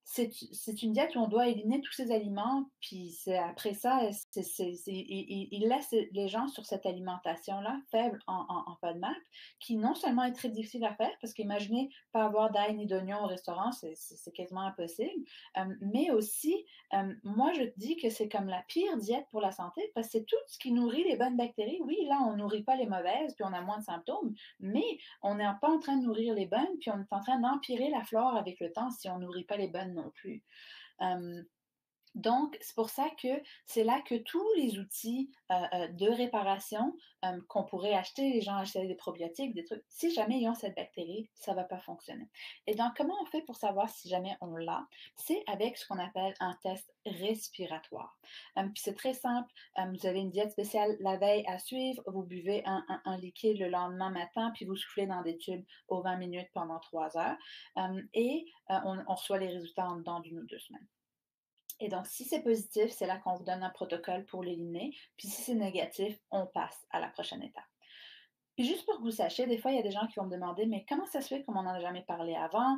c'est une diète où on doit éliminer tous ces aliments, puis après ça, il laisse les gens sur cette alimentation-là, faible en FODMAP, qui non seulement est très difficile à faire, parce qu'imaginez pas avoir d'ail ni d'oignon au restaurant, c'est quasiment impossible, mais aussi, moi je dis que c'est comme la pire diète pour la santé, parce que c'est tout ce qui nourrit les bonnes bactéries. Oui, là, on nourrit pas les mauvaises, puis on a moins de symptômes, mais on n'est pas en train de nourrir les bonnes, puis on est en train d'empirer la flore avec le temps si on nourrit pas les bonnes non plus. Donc, c'est pour ça que c'est là que tous les outils de réparation qu'on pourrait acheter, les gens achètent des probiotiques, des trucs, si jamais ils ont cette bactérie, ça ne va pas fonctionner. Et donc, comment on fait pour savoir si jamais on l'a? C'est avec ce qu'on appelle un test respiratoire. Puis c'est très simple, vous avez une diète spéciale la veille à suivre, vous buvez un liquide le lendemain matin, puis vous soufflez dans des tubes aux 20 minutes pendant 3 heures, et on reçoit les résultats en dedans d'1 ou 2 semaines. Et donc, si c'est positif, c'est là qu'on vous donne un protocole pour l'éliminer. Puis si c'est négatif, on passe à la prochaine étape. Puis juste pour que vous sachiez, des fois, il y a des gens qui vont me demander, mais comment ça se fait qu'on n'en a jamais parlé avant?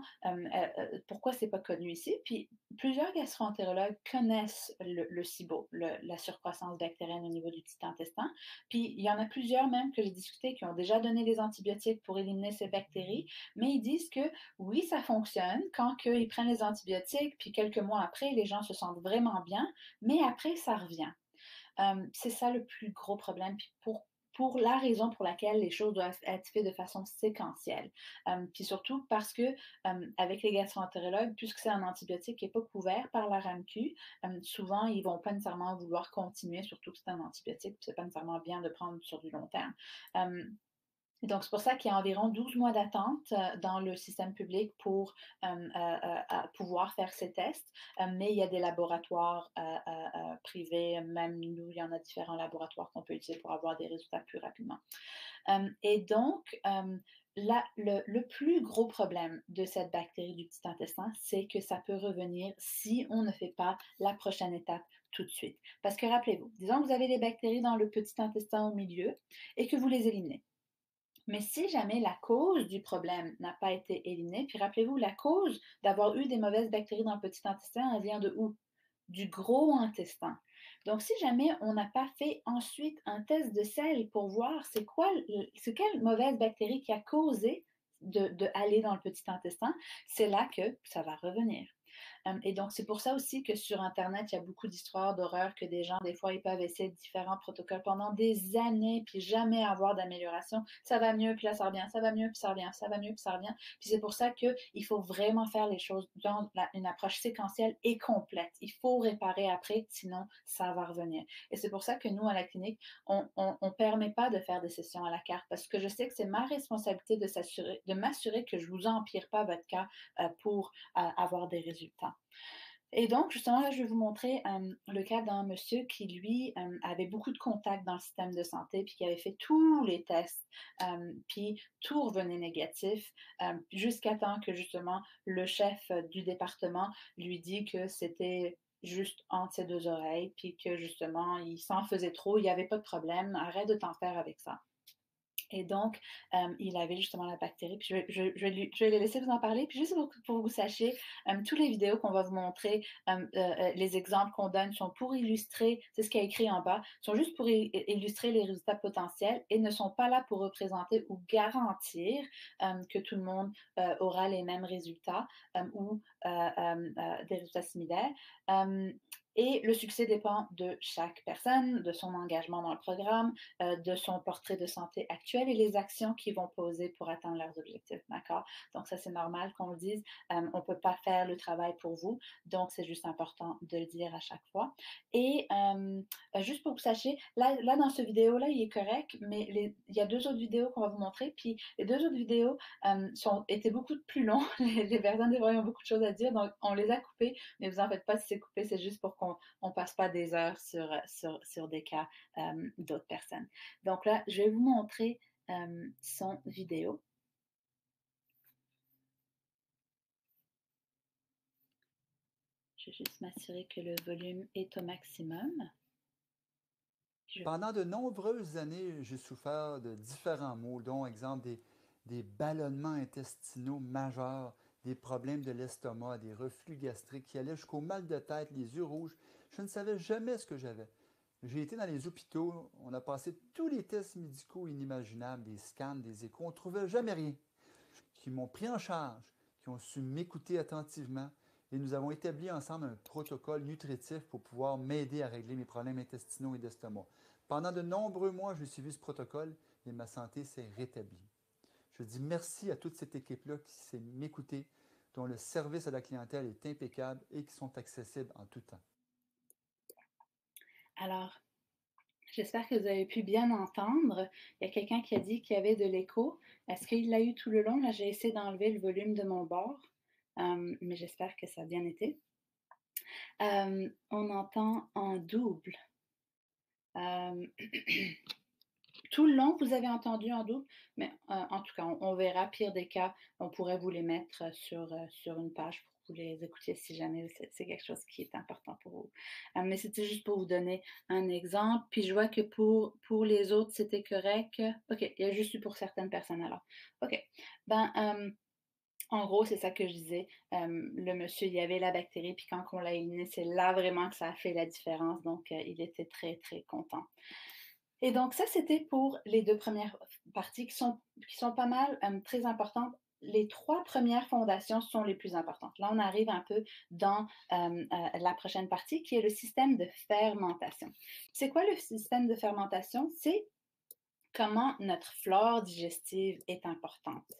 Pourquoi c'est pas connu ici? Puis plusieurs gastro-entérologues connaissent le SIBO, la surcroissance bactérienne au niveau du petit intestin. Puis il y en a plusieurs même que j'ai discuté qui ont déjà donné des antibiotiques pour éliminer ces bactéries, mais ils disent que oui, ça fonctionne quand ils prennent les antibiotiques, puis quelques mois après, les gens se sentent vraiment bien, mais après, ça revient. C'est ça le plus gros problème. Puis pour la raison pour laquelle les choses doivent être faites de façon séquentielle. Puis surtout parce que avec les gastroentérologues, puisque c'est un antibiotique qui n'est pas couvert par la RAMQ, souvent ils ne vont pas nécessairement vouloir continuer, surtout que c'est un antibiotique, c'est pas nécessairement bien de prendre sur du long terme. Et donc, c'est pour ça qu'il y a environ 12 mois d'attente dans le système public pour pouvoir faire ces tests. Mais il y a des laboratoires privés, même nous, il y en a différents laboratoires qu'on peut utiliser pour avoir des résultats plus rapidement. Et donc, le plus gros problème de cette bactérie du petit intestin, c'est que ça peut revenir si on ne fait pas la prochaine étape tout de suite. Parce que rappelez-vous, disons que vous avez les bactéries dans le petit intestin au milieu et que vous les éliminez. Mais si jamais la cause du problème n'a pas été éliminée, puis rappelez-vous, la cause d'avoir eu des mauvaises bactéries dans le petit intestin, elle vient de où? Du gros intestin. Donc, si jamais on n'a pas fait ensuite un test de sel pour voir c'est quelle mauvaise bactérie qui a causé de aller dans le petit intestin, c'est là que ça va revenir. Et donc, c'est pour ça aussi que sur Internet, il y a beaucoup d'histoires d'horreur que des gens, des fois, ils peuvent essayer différents protocoles pendant des années, puis jamais avoir d'amélioration. Ça va mieux, puis là, ça revient, ça va mieux, puis ça revient, ça va mieux, puis ça revient. Puis c'est pour ça qu'il faut vraiment faire les choses dans une approche séquentielle et complète. Il faut réparer après, sinon, ça va revenir. Et c'est pour ça que nous, à la clinique, on ne permet pas de faire des sessions à la carte, parce que je sais que c'est ma responsabilité de m'assurer que je ne vous empire pas votre cas pour avoir des résultats. Et donc, justement, là, je vais vous montrer le cas d'un monsieur qui, lui, avait beaucoup de contacts dans le système de santé, puis qui avait fait tous les tests, puis tout revenait négatif, jusqu'à temps que, justement, le chef du département lui dit que c'était juste entre ses deux oreilles, puis que, justement, il s'en faisait trop, il n'y avait pas de problème, arrête de t'en faire avec ça. Et donc, il avait justement la bactérie. Puis je vais les laisser vous en parler. Puis juste pour que vous sachiez, toutes les vidéos qu'on va vous montrer, les exemples qu'on donne sont pour illustrer, c'est ce qu'il y a écrit en bas, sont juste pour illustrer les résultats potentiels et ne sont pas là pour représenter ou garantir que tout le monde aura les mêmes résultats ou des résultats similaires. Et le succès dépend de chaque personne, de son engagement dans le programme, de son portrait de santé actuel et les actions qu'ils vont poser pour atteindre leurs objectifs, d'accord? Donc ça, c'est normal qu'on le dise. On ne peut pas faire le travail pour vous, donc c'est juste important de le dire à chaque fois. Et juste pour que vous sachiez, là dans cette vidéo-là, il est correct, mais il y a deux autres vidéos qu'on va vous montrer, puis les deux autres vidéos étaient beaucoup plus longues. Les personnes des ont beaucoup de choses à dire, donc on les a coupées, mais vous en faites pas si c'est coupé, c'est juste pour qu'on ne passe pas des heures sur des cas d'autres personnes. Donc là, je vais vous montrer son vidéo. Je vais juste m'assurer que le volume est au maximum. Pendant de nombreuses années, j'ai souffert de différents maux, dont, exemple, des ballonnements intestinaux majeurs, des problèmes de l'estomac, des reflux gastriques qui allaient jusqu'au mal de tête, les yeux rouges. Je ne savais jamais ce que j'avais. J'ai été dans les hôpitaux, on a passé tous les tests médicaux inimaginables, des scans, des échos, on ne trouvait jamais rien. Qui m'ont pris en charge, qui ont su m'écouter attentivement, et nous avons établi ensemble un protocole nutritif pour pouvoir m'aider à régler mes problèmes intestinaux et d'estomac. Pendant de nombreux mois, j'ai suivi ce protocole et ma santé s'est rétablie. Je dis merci à toute cette équipe-là qui sait m'écouter, dont le service à la clientèle est impeccable et qui sont accessibles en tout temps. Alors, j'espère que vous avez pu bien entendre. Il y a quelqu'un qui a dit qu'il y avait de l'écho. Est-ce qu'il l'a eu tout le long? Là, j'ai essayé d'enlever le volume de mon bord, mais j'espère que ça a bien été. On entend en double. Tout le long, vous avez entendu en double, mais en tout cas, on verra. Pire des cas, on pourrait vous les mettre sur une page pour que vous les écoutiez si jamais c'est quelque chose qui est important pour vous. Mais c'était juste pour vous donner un exemple. Puis je vois que pour les autres, c'était correct. OK, il y a juste eu pour certaines personnes alors. OK. En gros, c'est ça que je disais. Le monsieur, il y avait la bactérie, puis quand on l'a éliminé, c'est là vraiment que ça a fait la différence. Donc, il était très, très content. Et donc, ça, c'était pour les deux premières parties qui sont pas mal très importantes. Les trois premières fondations sont les plus importantes. Là, on arrive un peu dans la prochaine partie qui est le système de fermentation. C'est quoi le système de fermentation? C'est comment notre flore digestive est importante.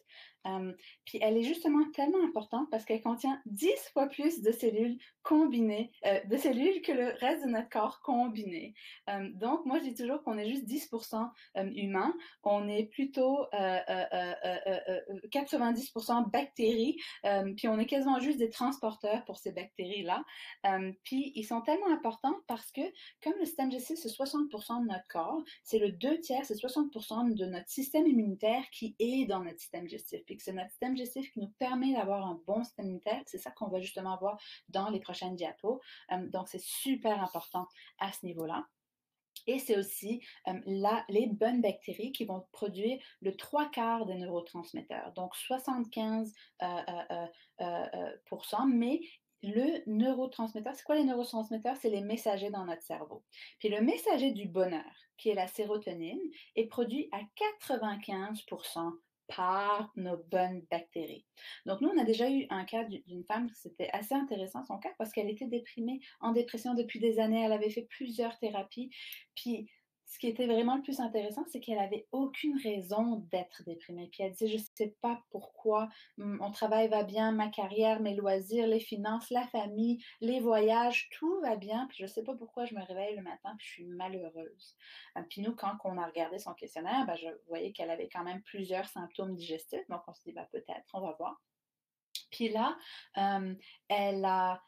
Puis elle est justement tellement importante parce qu'elle contient 10 fois plus de cellules combinées, de cellules que le reste de notre corps combiné. Donc, moi, je dis toujours qu'on est juste 10% humain, on est plutôt 90% bactéries, puis on est quasiment juste des transporteurs pour ces bactéries-là. Puis ils sont tellement importants parce que, comme le système digestif, c'est 60% de notre corps, c'est le 2/3, c'est 60% de notre système immunitaire qui est dans notre système digestif. Puis que c'est notre système digestif qui nous permet d'avoir un bon système immunitaire. C'est ça qu'on va justement voir dans les prochaines diapos. Donc, c'est super important à ce niveau-là. Et c'est aussi les bonnes bactéries qui vont produire le 3/4 des neurotransmetteurs, donc 75%, mais le neurotransmetteur, c'est quoi les neurotransmetteurs? C'est les messagers dans notre cerveau. Puis le messager du bonheur, qui est la sérotonine, est produit à 95% par nos bonnes bactéries. Donc nous, on a déjà eu un cas d'une femme, c'était assez intéressant son cas, parce qu'elle était déprimée, en dépression depuis des années, elle avait fait plusieurs thérapies, puis ce qui était vraiment le plus intéressant, c'est qu'elle avait aucune raison d'être déprimée. Puis elle disait, je sais pas pourquoi, mon travail va bien, ma carrière, mes loisirs, les finances, la famille, les voyages, tout va bien, puis je sais pas pourquoi je me réveille le matin, puis je suis malheureuse. Puis nous, quand on a regardé son questionnaire, je voyais qu'elle avait quand même plusieurs symptômes digestifs, donc on s'est dit, peut-être, on va voir. Puis là, elle a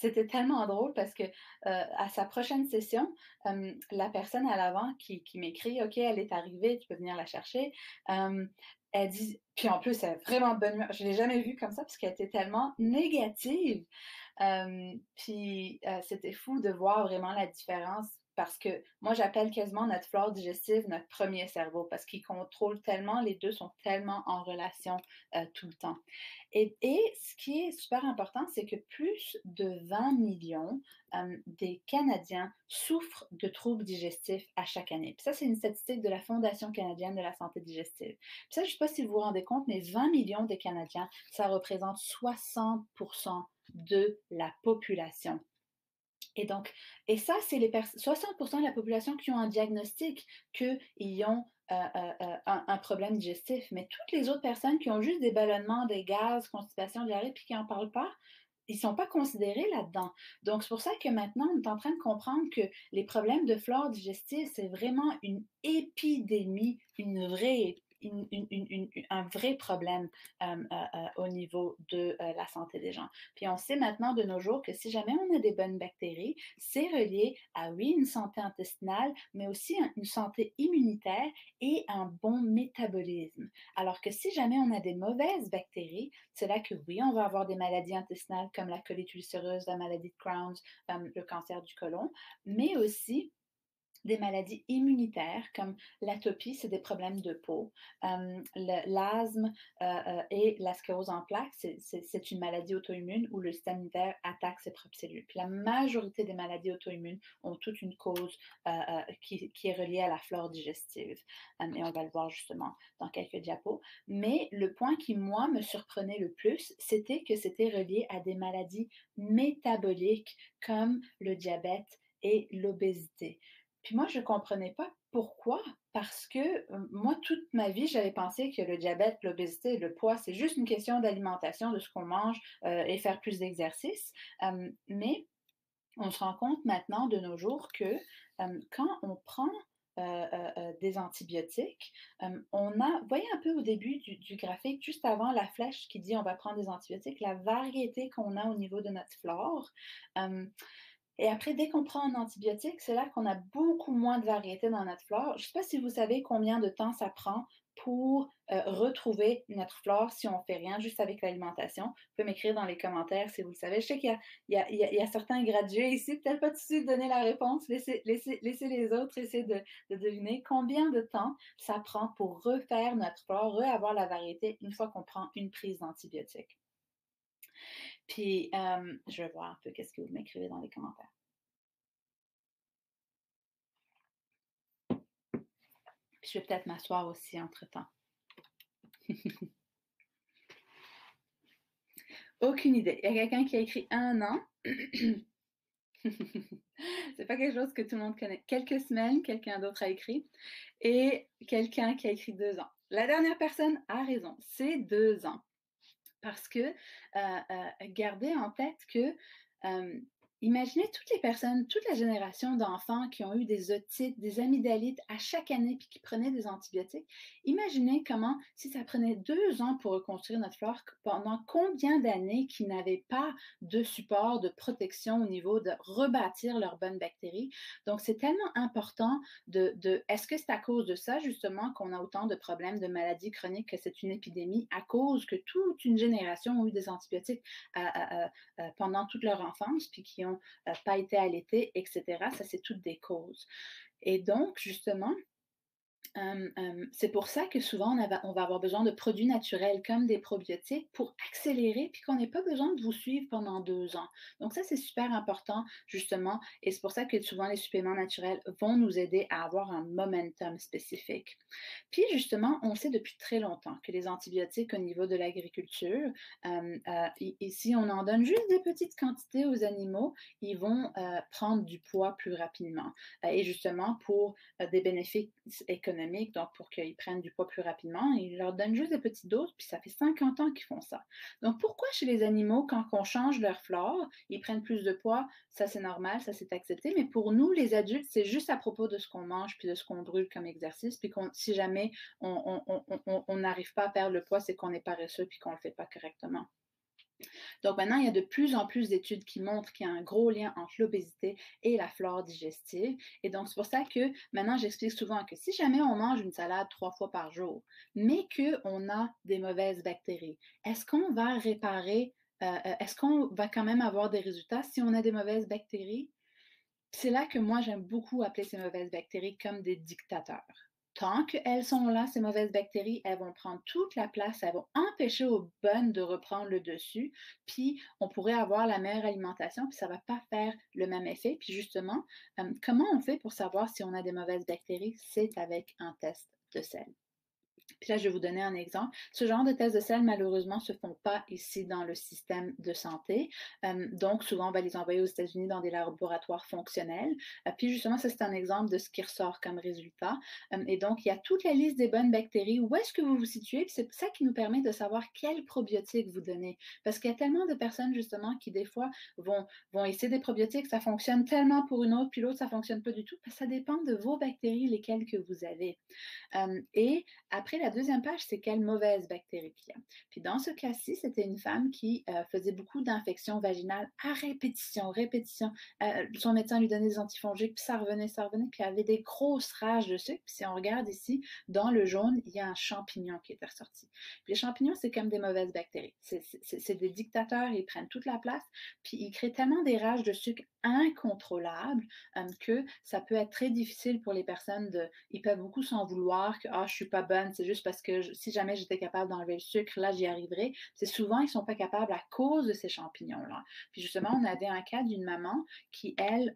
c'était tellement drôle parce que à sa prochaine session, la personne à l'avant qui m'écrit, OK, elle est arrivée, tu peux venir la chercher. Elle dit, puis en plus, elle est vraiment de bonne humeur. Je ne l'ai jamais vue comme ça parce qu'elle était tellement négative. Puis c'était fou de voir vraiment la différence parce que moi, j'appelle quasiment notre flore digestive notre premier cerveau parce qu'il contrôle tellement, les deux sont tellement en relation tout le temps. Et ce qui est super important, c'est que plus de 20 millions des Canadiens souffrent de troubles digestifs à chaque année. Puis ça, c'est une statistique de la Fondation canadienne de la santé digestive. Puis ça, je ne sais pas si vous vous rendez compte, mais 20 millions des Canadiens, ça représente 60% de la population. Et donc, et ça, c'est 60% de la population qui ont un diagnostic qu'ils ont un problème digestif. Mais toutes les autres personnes qui ont juste des ballonnements, des gaz, constipation, diarrhée, puis qui n'en parlent pas, ils ne sont pas considérés là-dedans. Donc, c'est pour ça que maintenant, on est en train de comprendre que les problèmes de flore digestive, c'est vraiment une épidémie, un vrai problème au niveau de la santé des gens. Puis on sait maintenant de nos jours que si jamais on a des bonnes bactéries, c'est relié à, oui, une santé intestinale, mais aussi une santé immunitaire et un bon métabolisme. Alors que si jamais on a des mauvaises bactéries, c'est là que oui, on va avoir des maladies intestinales comme la colite ulcéreuse, la maladie de Crohn's, le cancer du côlon, mais aussi des maladies immunitaires comme l'atopie, c'est des problèmes de peau. L'asthme et la sclérose en plaques, c'est une maladie auto-immune où le système immunitaire attaque ses propres cellules. Puis la majorité des maladies auto-immunes ont toute une cause qui est reliée à la flore digestive. Et on va le voir justement dans quelques diapos. Mais le point qui, moi, me surprenait le plus, c'était que c'était relié à des maladies métaboliques comme le diabète et l'obésité. Puis moi, je ne comprenais pas pourquoi, parce que moi, toute ma vie, j'avais pensé que le diabète, l'obésité, le poids, c'est juste une question d'alimentation, de ce qu'on mange et faire plus d'exercice. Mais on se rend compte maintenant, de nos jours, que quand on prend des antibiotiques, voyez un peu au début du graphique, juste avant la flèche qui dit on va prendre des antibiotiques, la variété qu'on a au niveau de notre flore. Et après, dès qu'on prend un antibiotique, c'est là qu'on a beaucoup moins de variété dans notre flore. Je ne sais pas si vous savez combien de temps ça prend pour retrouver notre flore si on ne fait rien, juste avec l'alimentation. Vous pouvez m'écrire dans les commentaires si vous le savez. Je sais qu'il y a certains gradués ici, peut-être pas tout de suite donner la réponse, laissez les autres essayer de deviner combien de temps ça prend pour refaire notre flore, avoir la variété une fois qu'on prend une prise d'antibiotique. Puis, je vais voir un peu qu'est-ce que vous m'écrivez dans les commentaires. Puis je vais peut-être m'asseoir aussi entre-temps. Aucune idée. Il y a quelqu'un qui a écrit 1 an. C'est pas quelque chose que tout le monde connaît. Quelques semaines, quelqu'un d'autre a écrit et quelqu'un qui a écrit 2 ans. La dernière personne a raison, c'est 2 ans. Parce que gardez en tête que imaginez toutes les personnes, toute la génération d'enfants qui ont eu des otites, des amygdalites à chaque année puis qui prenaient des antibiotiques. Imaginez comment, si ça prenait 2 ans pour reconstruire notre flore, pendant combien d'années qu'ils n'avaient pas de support, de protection au niveau de rebâtir leurs bonnes bactéries. Donc, c'est tellement important est-ce que c'est à cause de ça, justement, qu'on a autant de problèmes de maladies chroniques, que c'est une épidémie, à cause que toute une génération ont eu des antibiotiques pendant toute leur enfance, puis qui n'ont pas été allaités, etc. Ça, c'est toutes des causes. Et donc, justement, c'est pour ça que souvent on va avoir besoin de produits naturels comme des probiotiques pour accélérer puis qu'on n'ait pas besoin de vous suivre pendant 2 ans. Donc ça, c'est super important justement et c'est pour ça que souvent les suppléments naturels vont nous aider à avoir un momentum spécifique. Puis justement, on sait depuis très longtemps que les antibiotiques au niveau de l'agriculture, si on en donne juste des petites quantités aux animaux, ils vont prendre du poids plus rapidement. Et justement, pour des bénéfices économiques, donc pour qu'ils prennent du poids plus rapidement, ils leur donnent juste des petites doses, puis ça fait 50 ans qu'ils font ça. Donc pourquoi chez les animaux, quand on change leur flore, ils prennent plus de poids? Ça, c'est normal, ça, c'est accepté, mais pour nous, les adultes, c'est juste à propos de ce qu'on mange, puis de ce qu'on brûle comme exercice, puis si jamais on n'arrive pas à perdre le poids, c'est qu'on est paresseux, puis qu'on ne le fait pas correctement. Donc maintenant, il y a de plus en plus d'études qui montrent qu'il y a un gros lien entre l'obésité et la flore digestive. Et donc, c'est pour ça que maintenant, j'explique souvent que si jamais on mange une salade 3 fois par jour, mais qu'on a des mauvaises bactéries, est-ce qu'on va réparer, est-ce qu'on va quand même avoir des résultats si on a des mauvaises bactéries? C'est là que moi, j'aime beaucoup appeler ces mauvaises bactéries comme des dictateurs. Tant qu'elles sont là, ces mauvaises bactéries, elles vont prendre toute la place, elles vont empêcher aux bonnes de reprendre le dessus, puis on pourrait avoir la meilleure alimentation, puis ça ne va pas faire le même effet. Puis justement, comment on fait pour savoir si on a des mauvaises bactéries? C'est avec un test de sel. Puis là, je vais vous donner un exemple. Ce genre de tests de sel, malheureusement, ne se font pas ici dans le système de santé. Donc, souvent, on va les envoyer aux États-Unis dans des laboratoires fonctionnels. Puis justement, ça, c'est un exemple de ce qui ressort comme résultat. Et donc, il y a toute la liste des bonnes bactéries. Où est-ce que vous vous situez? Puis c'est ça qui nous permet de savoir quel probiotique vous donnez. Parce qu'il y a tellement de personnes, justement, qui, des fois, vont essayer des probiotiques. Ça fonctionne tellement pour une autre, puis l'autre, ça ne fonctionne pas du tout. Ça dépend de vos bactéries, lesquelles que vous avez. Et après, la deuxième page, c'est quelle mauvaise bactérie qu'il y a. Puis dans ce cas-ci, c'était une femme qui faisait beaucoup d'infections vaginales à répétition, répétition. Son médecin lui donnait des antifongiques, puis ça revenait, puis elle avait des grosses rages de sucre. Puis si on regarde ici, dans le jaune, il y a un champignon qui était ressorti. Puis les champignons, c'est comme des mauvaises bactéries. C'est des dictateurs, ils prennent toute la place, puis ils créent tellement des rages de sucre incontrôlables que ça peut être très difficile pour les personnes ils peuvent beaucoup s'en vouloir que je suis pas bonne, c'est juste parce que si jamais j'étais capable d'enlever le sucre, là j'y arriverais. C'est souvent ils sont pas capables à cause de ces champignons-là. Puis justement, on avait un cas d'une maman qui, elle,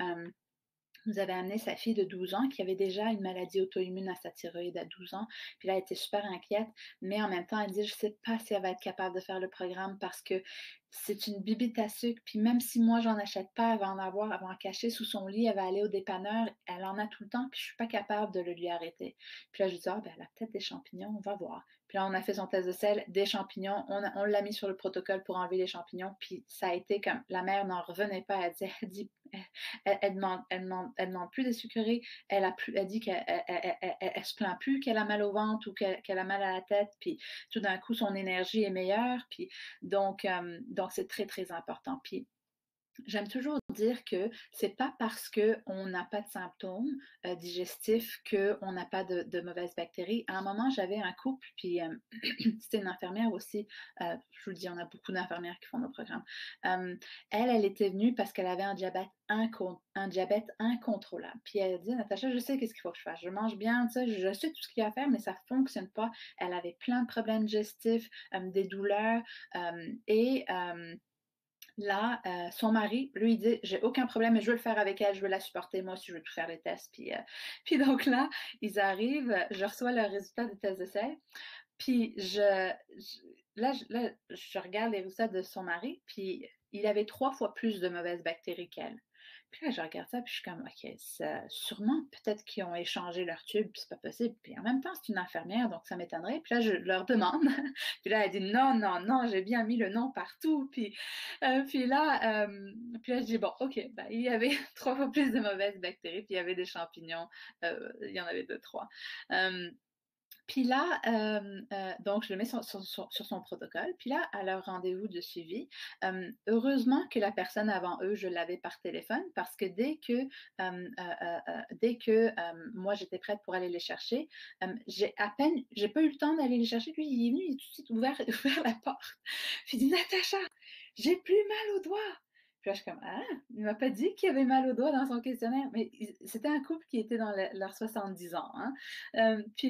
nous avait amené sa fille de 12 ans qui avait déjà une maladie auto-immune à sa thyroïde à 12 ans. Puis là, elle était super inquiète, mais en même temps, elle dit, je ne sais pas si elle va être capable de faire le programme parce que c'est une bibite à sucre. Puis même si moi, j'en achète pas, elle va en avoir, elle va en cacher sous son lit, elle va aller au dépanneur, elle en a tout le temps, puis je suis pas capable de le lui arrêter. Puis là, je dis, ben, elle a peut-être des champignons, on va voir. Puis là, on a fait son test de sel, des champignons, on l'a mis sur le protocole pour enlever les champignons, puis ça a été comme, la mère n'en revenait pas, elle dit, elle demande plus des sucreries, elle dit qu'elle se plaint plus qu'elle a mal au ventre ou qu'elle a mal à la tête, puis tout d'un coup, son énergie est meilleure, puis donc c'est très, très important. Puis j'aime toujours dire que c'est pas parce qu'on n'a pas de symptômes digestifs qu'on n'a pas de mauvaises bactéries. À un moment, j'avais un couple, puis c'était une infirmière aussi. Je vous le dis, on a beaucoup d'infirmières qui font nos programmes. Elle était venue parce qu'elle avait un diabète incontrôlable. Puis elle a dit, Natacha, je sais qu'est-ce qu'il faut que je fasse. Je mange bien, je sais tout ce qu'il y a à faire, mais ça ne fonctionne pas. Elle avait plein de problèmes digestifs, des douleurs et là, son mari, lui, il dit, j'ai aucun problème, mais je veux le faire avec elle, je veux la supporter, moi aussi, je veux tout faire les tests. Puis donc là, ils arrivent, je reçois le résultat des tests de sel, puis là, je regarde les résultats de son mari, puis il avait 3 fois plus de mauvaises bactéries qu'elle. Puis là, je regarde ça, puis je suis comme: «OK, sûrement, peut-être qu'ils ont échangé leur tube, puis c'est pas possible». Puis en même temps, c'est une infirmière, donc ça m'étonnerait. Puis là, je leur demande, puis là, elle dit: «Non, non, non, j'ai bien mis le nom partout». Puis là, je dis: «Bon, OK». Ben, il y avait 3 fois plus de mauvaises bactéries, puis il y avait des champignons, il y en avait 2-3. Hem Puis là, donc je le mets sur son protocole. Puis là, à leur rendez-vous de suivi, heureusement que la personne avant eux, je l'avais par téléphone parce que moi j'étais prête pour aller les chercher, j'ai pas eu le temps d'aller les chercher, lui il est venu, il a tout de suite ouvert ouvert la porte. Puis il dit: «Natacha, j'ai plus mal au doigt». Puis là, je suis comme: «Ah, il m'a pas dit qu'il avait mal au doigt dans son questionnaire». Mais c'était un couple qui était dans leurs 70 ans, hein. Puis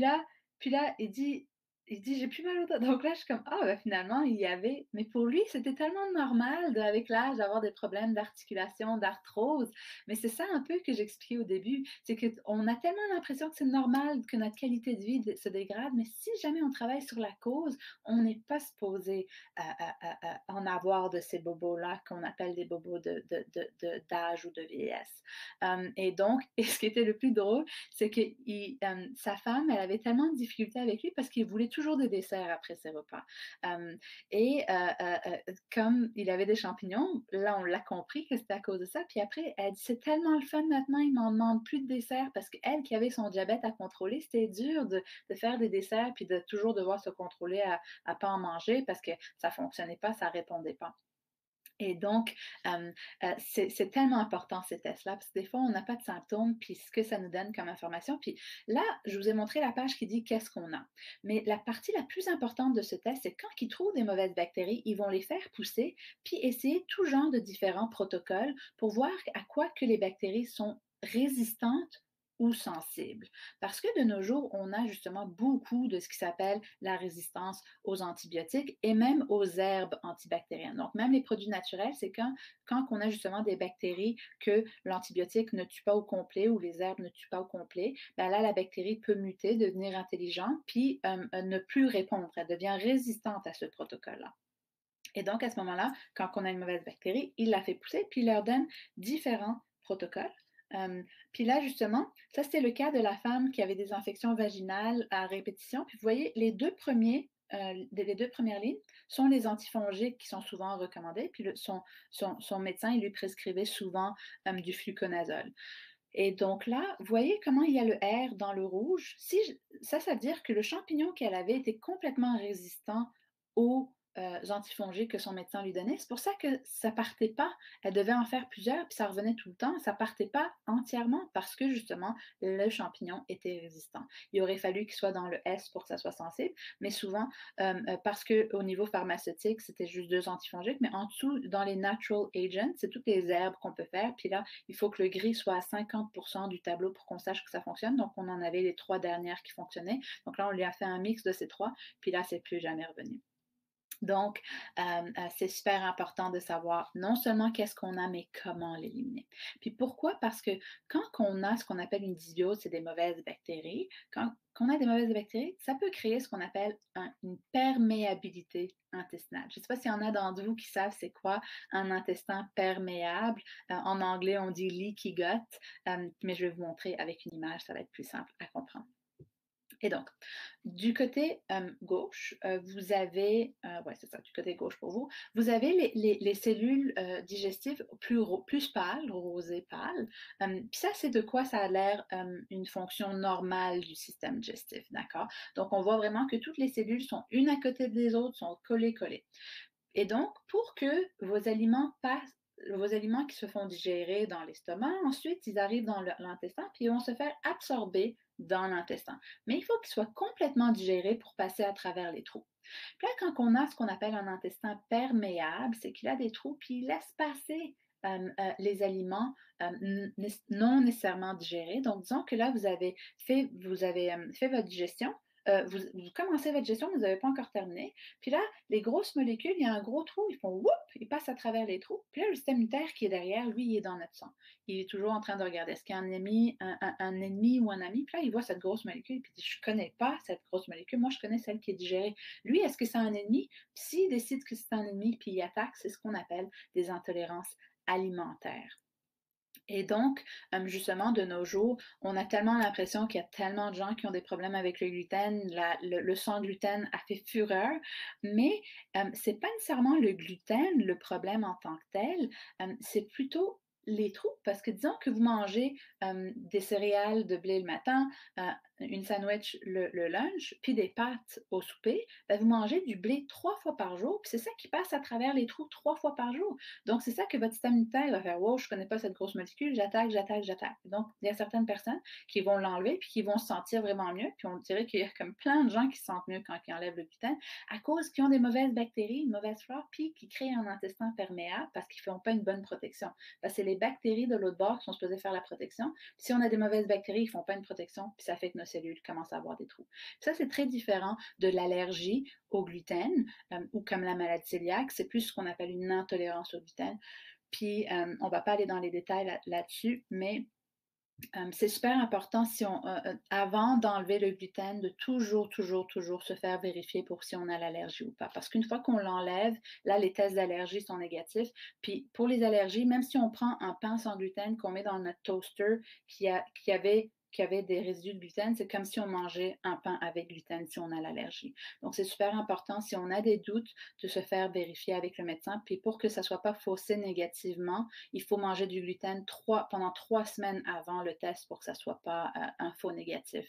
là, il dit: «J'ai plus mal au dos». Donc là, je suis comme: «Ah bah, finalement, il y avait» mais pour lui, c'était tellement normal avec l'âge d'avoir des problèmes d'articulation, d'arthrose. Mais c'est ça un peu que j'expliquais au début, c'est qu'on a tellement l'impression que c'est normal que notre qualité de vie se dégrade, mais si jamais on travaille sur la cause, on n'est pas supposé, en avoir de ces bobos-là qu'on appelle des bobos d'âge ou de vieillesse. Et donc et ce qui était le plus drôle, c'est que sa femme, elle avait tellement de difficultés avec lui parce qu'il voulait toujours des desserts après ses repas. Euh, Comme il avait des champignons, là, on l'a compris que c'était à cause de ça. Puis après, elle dit, c'est tellement le fun maintenant, il m'en demande plus de desserts parce qu'elle, qui avait son diabète à contrôler, c'était dur de faire des desserts puis de toujours devoir se contrôler à pas en manger parce que ça fonctionnait pas, ça répondait pas. Et donc, c'est tellement important ces tests-là, parce que des fois, on n'a pas de symptômes, puis ce que ça nous donne comme information. Puis là, je vous ai montré la page qui dit qu'est-ce qu'on a. Mais la partie la plus importante de ce test, c'est quand ils trouvent des mauvaises bactéries, ils vont les faire pousser, puis essayer tout genre de différents protocoles pour voir à quoi que les bactéries sont résistantes ou sensibles. Parce que de nos jours, on a justement beaucoup de ce qui s'appelle la résistance aux antibiotiques et même aux herbes antibactériennes. Donc, même les produits naturels, c'est quand on a justement des bactéries que l'antibiotique ne tue pas au complet ou les herbes ne tuent pas au complet, ben là, la bactérie peut muter, devenir intelligente, puis ne plus répondre. Elle devient résistante à ce protocole-là. Et donc, à ce moment-là, quand on a une mauvaise bactérie, il la fait pousser, puis il leur donne différents protocoles. Puis là, justement, ça, c'était le cas de la femme qui avait des infections vaginales à répétition. Puis vous voyez, les deux premières lignes sont les antifongiques qui sont souvent recommandés. Puis son médecin, il lui prescrivait souvent du fluconazole. Et donc là, vous voyez comment il y a le R dans le rouge? Ça veut dire que le champignon qu'elle avait était complètement résistant aux antifongiques que son médecin lui donnait. C'est pour ça que ça partait pas. Elle devait en faire plusieurs, puis ça revenait tout le temps. Ça partait pas entièrement parce que justement, le champignon était résistant. Il aurait fallu qu'il soit dans le S pour que ça soit sensible, mais souvent, parce qu'au niveau pharmaceutique, c'était juste 2 antifongiques, mais en dessous, dans les natural agents, c'est toutes les herbes qu'on peut faire. Puis là, il faut que le gris soit à 50% du tableau pour qu'on sache que ça fonctionne. Donc, on en avait les 3 dernières qui fonctionnaient. Donc là, on lui a fait un mix de ces 3, puis là, c'est plus jamais revenu. Donc, c'est super important de savoir non seulement qu'est-ce qu'on a, mais comment l'éliminer. Puis pourquoi? Parce que quand on a ce qu'on appelle une dysbiose, c'est des mauvaises bactéries, quand on a des mauvaises bactéries, ça peut créer ce qu'on appelle une perméabilité intestinale. Je ne sais pas s'il y en a d'entre vous qui savent c'est quoi un intestin perméable. En anglais, on dit leaky gut, mais je vais vous montrer avec une image, ça va être plus simple à comprendre. Et donc, du côté gauche, vous avez, ouais, c'est ça, du côté gauche pour vous, vous avez les cellules digestives plus pâles, rosées pâles. Puis ça, c'est de quoi ça a l'air une fonction normale du système digestif, d'accord? Donc, on voit vraiment que toutes les cellules sont une à côté des autres, sont collées. Et donc, pour que vos aliments qui se font digérer dans l'estomac, ensuite, ils arrivent dans l'intestin, puis ils vont se faire absorber dans l'intestin. Mais il faut qu'ils soient complètement digérés pour passer à travers les trous. Puis là, quand on a ce qu'on appelle un intestin perméable, c'est qu'il a des trous, puis il laisse passer les aliments non nécessairement digérés. Donc, disons que là, vous avez fait votre digestion, vous commencez votre gestion, vous n'avez pas encore terminé. Puis là, les grosses molécules, il y a un gros trou, ils font whoop, ils passent à travers les trous. Puis là, le système immunitaire qui est derrière, lui, il est dans notre sang. Il est toujours en train de regarder est-ce qu'il y a un ennemi ou un ami. Puis là, il voit cette grosse molécule, puis il dit, je ne connais pas cette grosse molécule, moi, je connais celle qui est digérée. Lui, est-ce que c'est un ennemi? Puis s'il décide que c'est un ennemi, puis il attaque, c'est ce qu'on appelle des intolérances alimentaires. Et donc, justement, de nos jours, on a tellement l'impression qu'il y a tellement de gens qui ont des problèmes avec le gluten, le sans gluten a fait fureur, mais c'est pas nécessairement le gluten le problème en tant que tel, c'est plutôt les trous, parce que disons que vous mangez des céréales de blé le matin, une sandwich le lunch, puis des pâtes au souper, ben vous mangez du blé 3 fois par jour, puis c'est ça qui passe à travers les trous 3 fois par jour. Donc, c'est ça que votre système immunitaire va faire. Wow, je ne connais pas cette grosse molécule, j'attaque, j'attaque, j'attaque. Donc, il y a certaines personnes qui vont l'enlever puis qui vont se sentir vraiment mieux. Puis on dirait qu'il y a comme plein de gens qui se sentent mieux quand ils enlèvent le gluten à cause qu'ils ont des mauvaises bactéries, une mauvaise flore, puis qui créent un intestin perméable parce qu'ils ne font pas une bonne protection. Parce que c'est les bactéries de l'autre bord qui sont supposées faire la protection. Puis si on a des mauvaises bactéries, ils ne font pas une protection, puis ça fait que nos cellules commencent à avoir des trous. Puis ça, c'est très différent de l'allergie au gluten ou comme la maladie cœliaque, c'est plus ce qu'on appelle une intolérance au gluten. Puis, on ne va pas aller dans les détails là-dessus, mais c'est super important si avant d'enlever le gluten, de toujours, toujours, toujours se faire vérifier pour si on a l'allergie ou pas. Parce qu'une fois qu'on l'enlève, là, les tests d'allergie sont négatifs. Puis pour les allergies, même si on prend un pain sans gluten qu'on met dans notre toaster qui avait des résidus de gluten, c'est comme si on mangeait un pain avec gluten si on a l'allergie. Donc, c'est super important, si on a des doutes, de se faire vérifier avec le médecin. Puis pour que ça ne soit pas faussé négativement, il faut manger du gluten pendant 3 semaines avant le test pour que ça ne soit pas un faux négatif,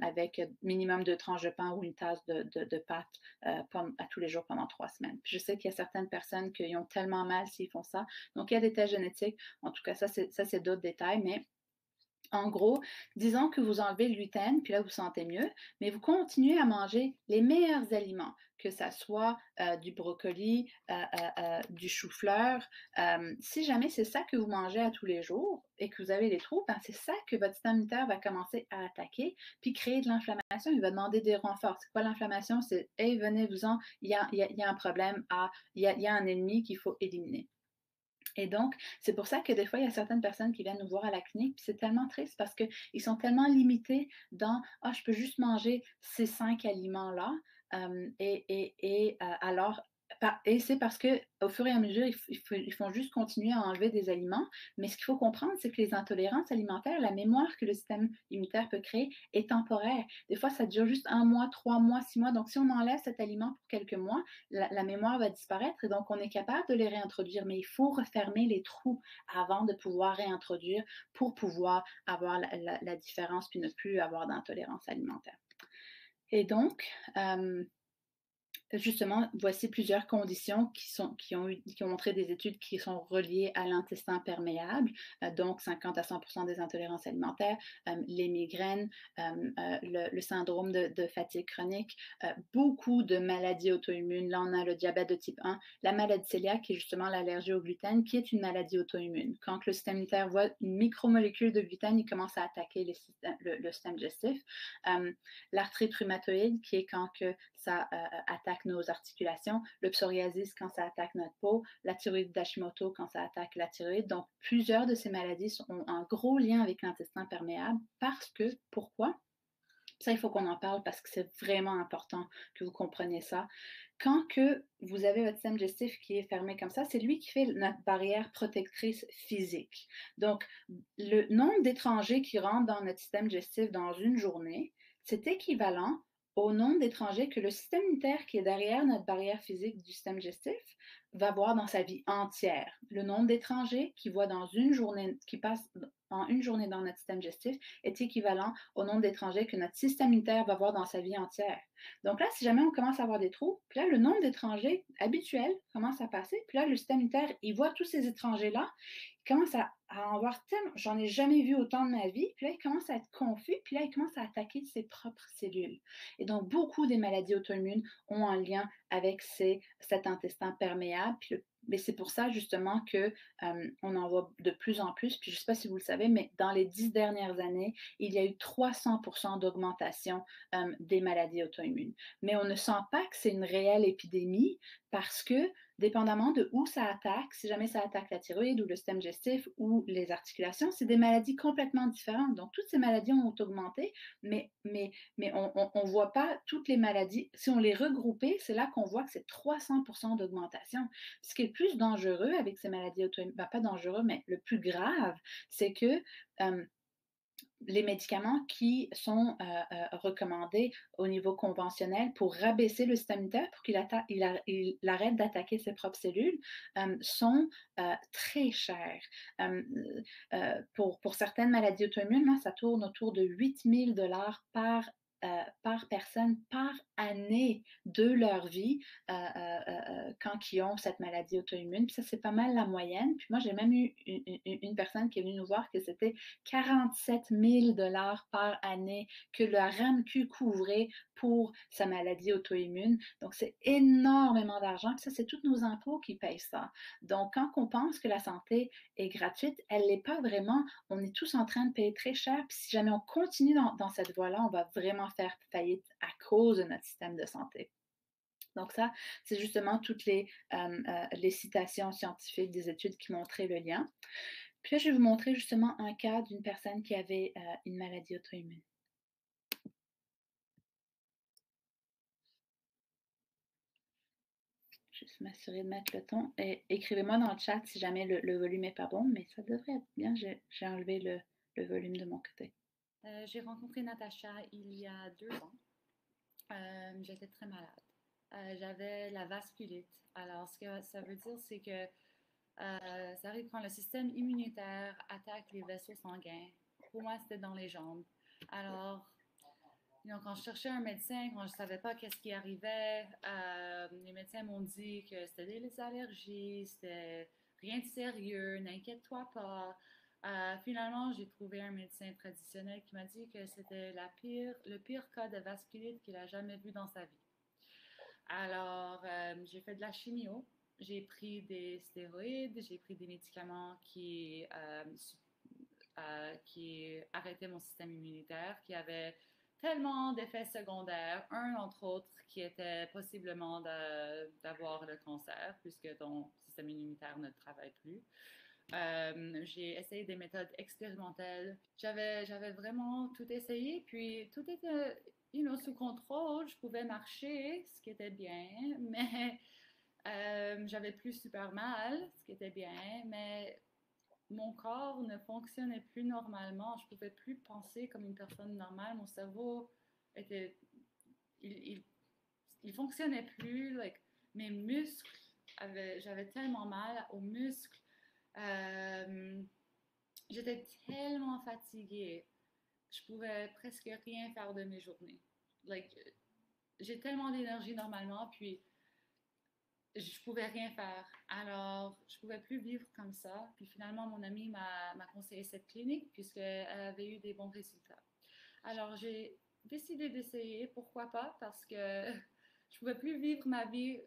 avec minimum 2 tranches de pain ou une tasse de pâte à tous les jours pendant 3 semaines. Puis je sais qu'il y a certaines personnes qui ont tellement mal s'ils font ça. Donc, il y a des tests génétiques. En tout cas, ça, c'est d'autres détails, mais en gros, disons que vous enlevez le gluten, puis là, vous vous sentez mieux, mais vous continuez à manger les meilleurs aliments, que ça soit du brocoli, du chou-fleur. Si jamais c'est ça que vous mangez à tous les jours et que vous avez les trous, ben c'est ça que votre système immunitaire va commencer à attaquer, puis créer de l'inflammation. Il va demander des renforts. C'est quoi l'inflammation? C'est « Hey, venez-vous-en, il y a un problème, il y a un ennemi qu'il faut éliminer ». Et donc, c'est pour ça que des fois, il y a certaines personnes qui viennent nous voir à la clinique, puis c'est tellement triste parce qu'ils sont tellement limités dans ah, je peux juste manger ces 5 aliments-là. Alors, et c'est parce qu'au fur et à mesure, ils font juste continuer à enlever des aliments. Mais ce qu'il faut comprendre, c'est que les intolérances alimentaires, la mémoire que le système immunitaire peut créer est temporaire. Des fois, ça dure juste 1 mois, 3 mois, 6 mois. Donc, si on enlève cet aliment pour quelques mois, la mémoire va disparaître et donc on est capable de les réintroduire, mais il faut refermer les trous avant de pouvoir réintroduire pour pouvoir avoir la différence puis ne plus avoir d'intolérance alimentaire. Et donc, justement, voici plusieurs conditions qui ont montré des études qui sont reliées à l'intestin perméable, donc 50 à 100% des intolérances alimentaires, les migraines, le syndrome de fatigue chronique, beaucoup de maladies auto-immunes. Là, on a le diabète de type 1, la maladie cœliaque, qui est justement l'allergie au gluten, qui est une maladie auto-immune. Quand le système immunitaire voit une micromolécule de gluten, il commence à attaquer le système digestif. L'arthrite rhumatoïde, qui est quand que ça attaque nos articulations, le psoriasis quand ça attaque notre peau, la thyroïde d'Hashimoto quand ça attaque la thyroïde. Donc, plusieurs de ces maladies ont un gros lien avec l'intestin perméable parce que, pourquoi? Ça, il faut qu'on en parle parce que c'est vraiment important que vous compreniez ça. Quand que vous avez votre système digestif qui est fermé comme ça, c'est lui qui fait notre barrière protectrice physique. Donc, le nombre d'étrangers qui rentrent dans notre système digestif dans une journée, c'est équivalent au nombre d'étrangers que le système immunitaire qui est derrière notre barrière physique du système digestif va voir dans sa vie entière. Le nombre d'étrangers qui voit dans une journée, qui passe en une journée dans notre système digestif est équivalent au nombre d'étrangers que notre système immunitaire va voir dans sa vie entière. Donc là, si jamais on commence à avoir des trous, puis là, le nombre d'étrangers habituels commence à passer, puis là, le système immunitaire, il voit tous ces étrangers-là, il commence à en voir tellement, j'en ai jamais vu autant de ma vie, puis là, il commence à être confus, puis là, il commence à attaquer ses propres cellules. Et donc, beaucoup des maladies auto-immunes ont un lien avec cet intestin perméable, mais c'est pour ça justement que on en voit de plus en plus. Puis je ne sais pas si vous le savez, mais dans les 10 dernières années, il y a eu 300% d'augmentation des maladies auto-immunes. Mais on ne sent pas que c'est une réelle épidémie parce que, dépendamment de où ça attaque, si jamais ça attaque la thyroïde ou le système digestif ou les articulations, c'est des maladies complètement différentes. Donc, toutes ces maladies ont augmenté, mais on ne voit pas toutes les maladies. Si on les regroupait, c'est là qu'on voit que c'est 300% d'augmentation. Ce qui est plus dangereux avec ces maladies auto-immunes, pas dangereux, mais le plus grave, c'est que les médicaments qui sont recommandés au niveau conventionnel pour rabaisser le système immunitaire, pour qu'il arrête d'attaquer ses propres cellules, sont très chers. Pour certaines maladies auto-immunes, ça tourne autour de 8 000 par personne par année de leur vie quand ils ont cette maladie auto-immune. Puis ça, c'est pas mal la moyenne. Puis moi, j'ai même eu une personne qui est venue nous voir que c'était 47 000 par année que la RAMQ couvrait pour sa maladie auto-immune. Donc, c'est énormément d'argent. Puis ça, c'est tous nos impôts qui payent ça. Donc, quand on pense que la santé est gratuite, elle ne l'est pas vraiment. On est tous en train de payer très cher. Puis si jamais on continue dans cette voie-là, on va vraiment faire faillite à cause de notre système de santé. Donc ça, c'est justement toutes les citations scientifiques des études qui montraient le lien. Puis là, je vais vous montrer justement un cas d'une personne qui avait une maladie auto-immune. Juste m'assurer de mettre le ton. Et écrivez-moi dans le chat si jamais le volume n'est pas bon, mais ça devrait être bien. J'ai enlevé le volume de mon côté. J'ai rencontré Natacha il y a 2 ans. J'étais très malade. J'avais la vasculite. Alors, ce que ça veut dire, c'est que ça arrive quand le système immunitaire attaque les vaisseaux sanguins. Pour moi, c'était dans les jambes. Alors, quand je cherchais un médecin, quand je ne savais pas qu'est-ce qui arrivait, les médecins m'ont dit que c'était des allergies, c'était rien de sérieux, n'inquiète-toi pas. Finalement, j'ai trouvé un médecin traditionnel qui m'a dit que c'était le pire cas de vasculite qu'il a jamais vu dans sa vie. Alors, j'ai fait de la chimio, j'ai pris des stéroïdes, j'ai pris des médicaments qui arrêtaient mon système immunitaire, qui avaient tellement d'effets secondaires, un entre autres qui était possiblement d'avoir le cancer, puisque ton système immunitaire ne travaille plus. J'ai essayé des méthodes expérimentales. J'avais vraiment tout essayé, puis tout était sous contrôle. Je pouvais marcher, ce qui était bien, mais j'avais plus super mal, ce qui était bien, mais mon corps ne fonctionnait plus normalement. Je ne pouvais plus penser comme une personne normale. Mon cerveau était... Il fonctionnait plus. Mes muscles, j'avais tellement mal aux muscles. J'étais tellement fatiguée. Je pouvais presque rien faire de mes journées. J'ai tellement d'énergie normalement, puis je pouvais rien faire. Alors, je pouvais plus vivre comme ça. Puis finalement, mon amie m'a conseillé cette clinique puisqu'elle avait eu des bons résultats. Alors, j'ai décidé d'essayer. Pourquoi pas? Parce que je pouvais plus vivre ma vie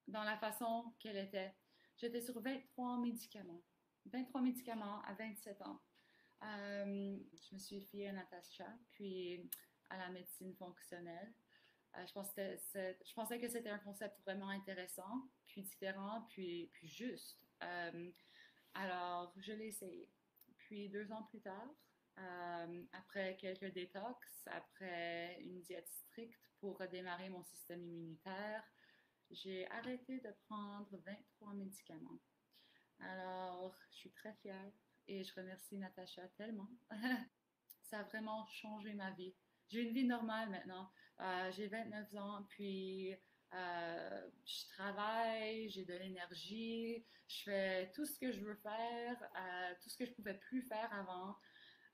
dans la façon qu'elle était. J'étais sur 23 médicaments. 23 médicaments à 27 ans. Je me suis fiée à Natacha, puis à la médecine fonctionnelle. Je pensais que c'était un concept vraiment intéressant, puis différent, puis juste. Alors, je l'ai essayé. Puis 2 ans plus tard, après quelques détox, après une diète stricte pour redémarrer mon système immunitaire, j'ai arrêté de prendre 23 médicaments. Alors, je suis très fière et je remercie Natacha tellement. Ça a vraiment changé ma vie. J'ai une vie normale maintenant. J'ai 29 ans, puis je travaille, j'ai de l'énergie, je fais tout ce que je veux faire, tout ce que je ne pouvais plus faire avant.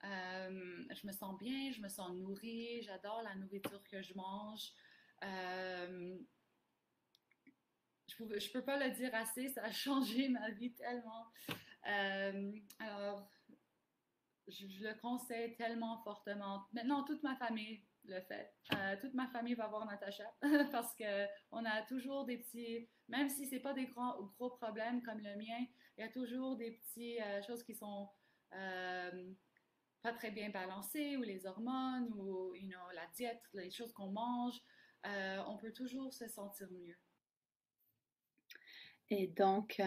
Je me sens bien, je me sens nourrie, j'adore la nourriture que je mange. Je peux pas le dire assez, ça a changé ma vie tellement. Alors, je le conseille tellement fortement. Maintenant, toute ma famille le fait. Toute ma famille va voir Natacha parce qu'on a toujours des petits, même si c'est pas des gros problèmes comme le mien, il y a toujours des petites choses qui sont pas très bien balancées, ou les hormones, ou la diète, les choses qu'on mange. On peut toujours se sentir mieux. Et donc,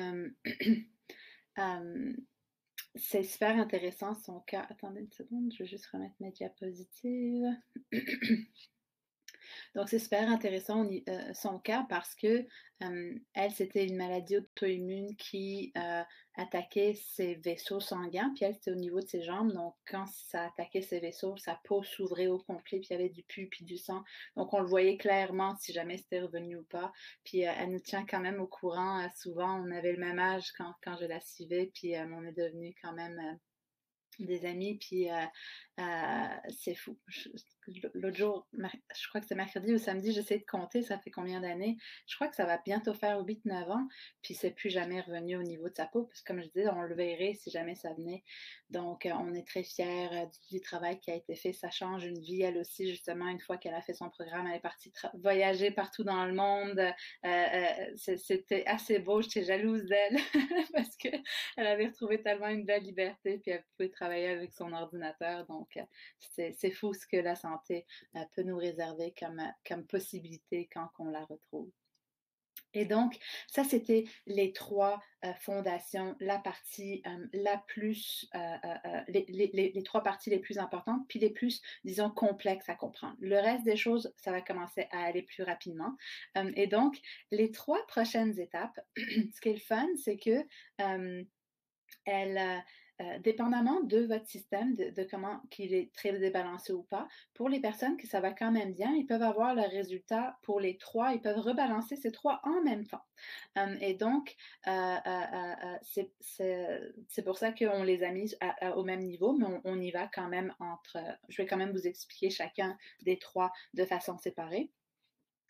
c'est super intéressant son cas. Attendez une seconde, je vais juste remettre mes diapositives. Donc, c'est super intéressant son cas parce que elle, c'était une maladie auto-immune qui attaquait ses vaisseaux sanguins, puis elle, c'était au niveau de ses jambes. Donc, quand ça attaquait ses vaisseaux, sa peau s'ouvrait au complet, puis il y avait du pus, puis du sang. Donc, on le voyait clairement si jamais c'était revenu ou pas. Puis, elle nous tient quand même au courant. Souvent, on avait le même âge quand je la suivais, puis on est devenus quand même des amis, puis c'est fou. L'autre jour, je crois que c'est mercredi ou samedi, j'essaie de compter, ça fait combien d'années? Je crois que ça va bientôt faire 8 9 ans, puis c'est plus jamais revenu au niveau de sa peau, parce que comme je disais, on le verrait si jamais ça venait. Donc, on est très fiers du travail qui a été fait. Ça change une vie, elle aussi, justement, une fois qu'elle a fait son programme, elle est partie voyager partout dans le monde. C'était assez beau, j'étais jalouse d'elle, parce qu'elle avait retrouvé tellement une belle liberté, puis elle pouvait travailler avec son ordinateur. Donc, c'est fou ce que la santé peut nous réserver comme possibilité quand on la retrouve. Et donc, ça, c'était les trois fondations, la partie la plus, les trois parties les plus importantes, puis les plus, disons, complexes à comprendre. Le reste des choses, ça va commencer à aller plus rapidement. Et donc, les trois prochaines étapes, ce qui est le fun, c'est que elle, dépendamment de votre système, de comment qu'il est très débalancé ou pas, pour les personnes que ça va quand même bien, ils peuvent avoir le résultat pour les trois, ils peuvent rebalancer ces trois en même temps. Et donc, c'est pour ça qu'on les a mis au même niveau, mais on y va quand même je vais quand même vous expliquer chacun des trois de façon séparée.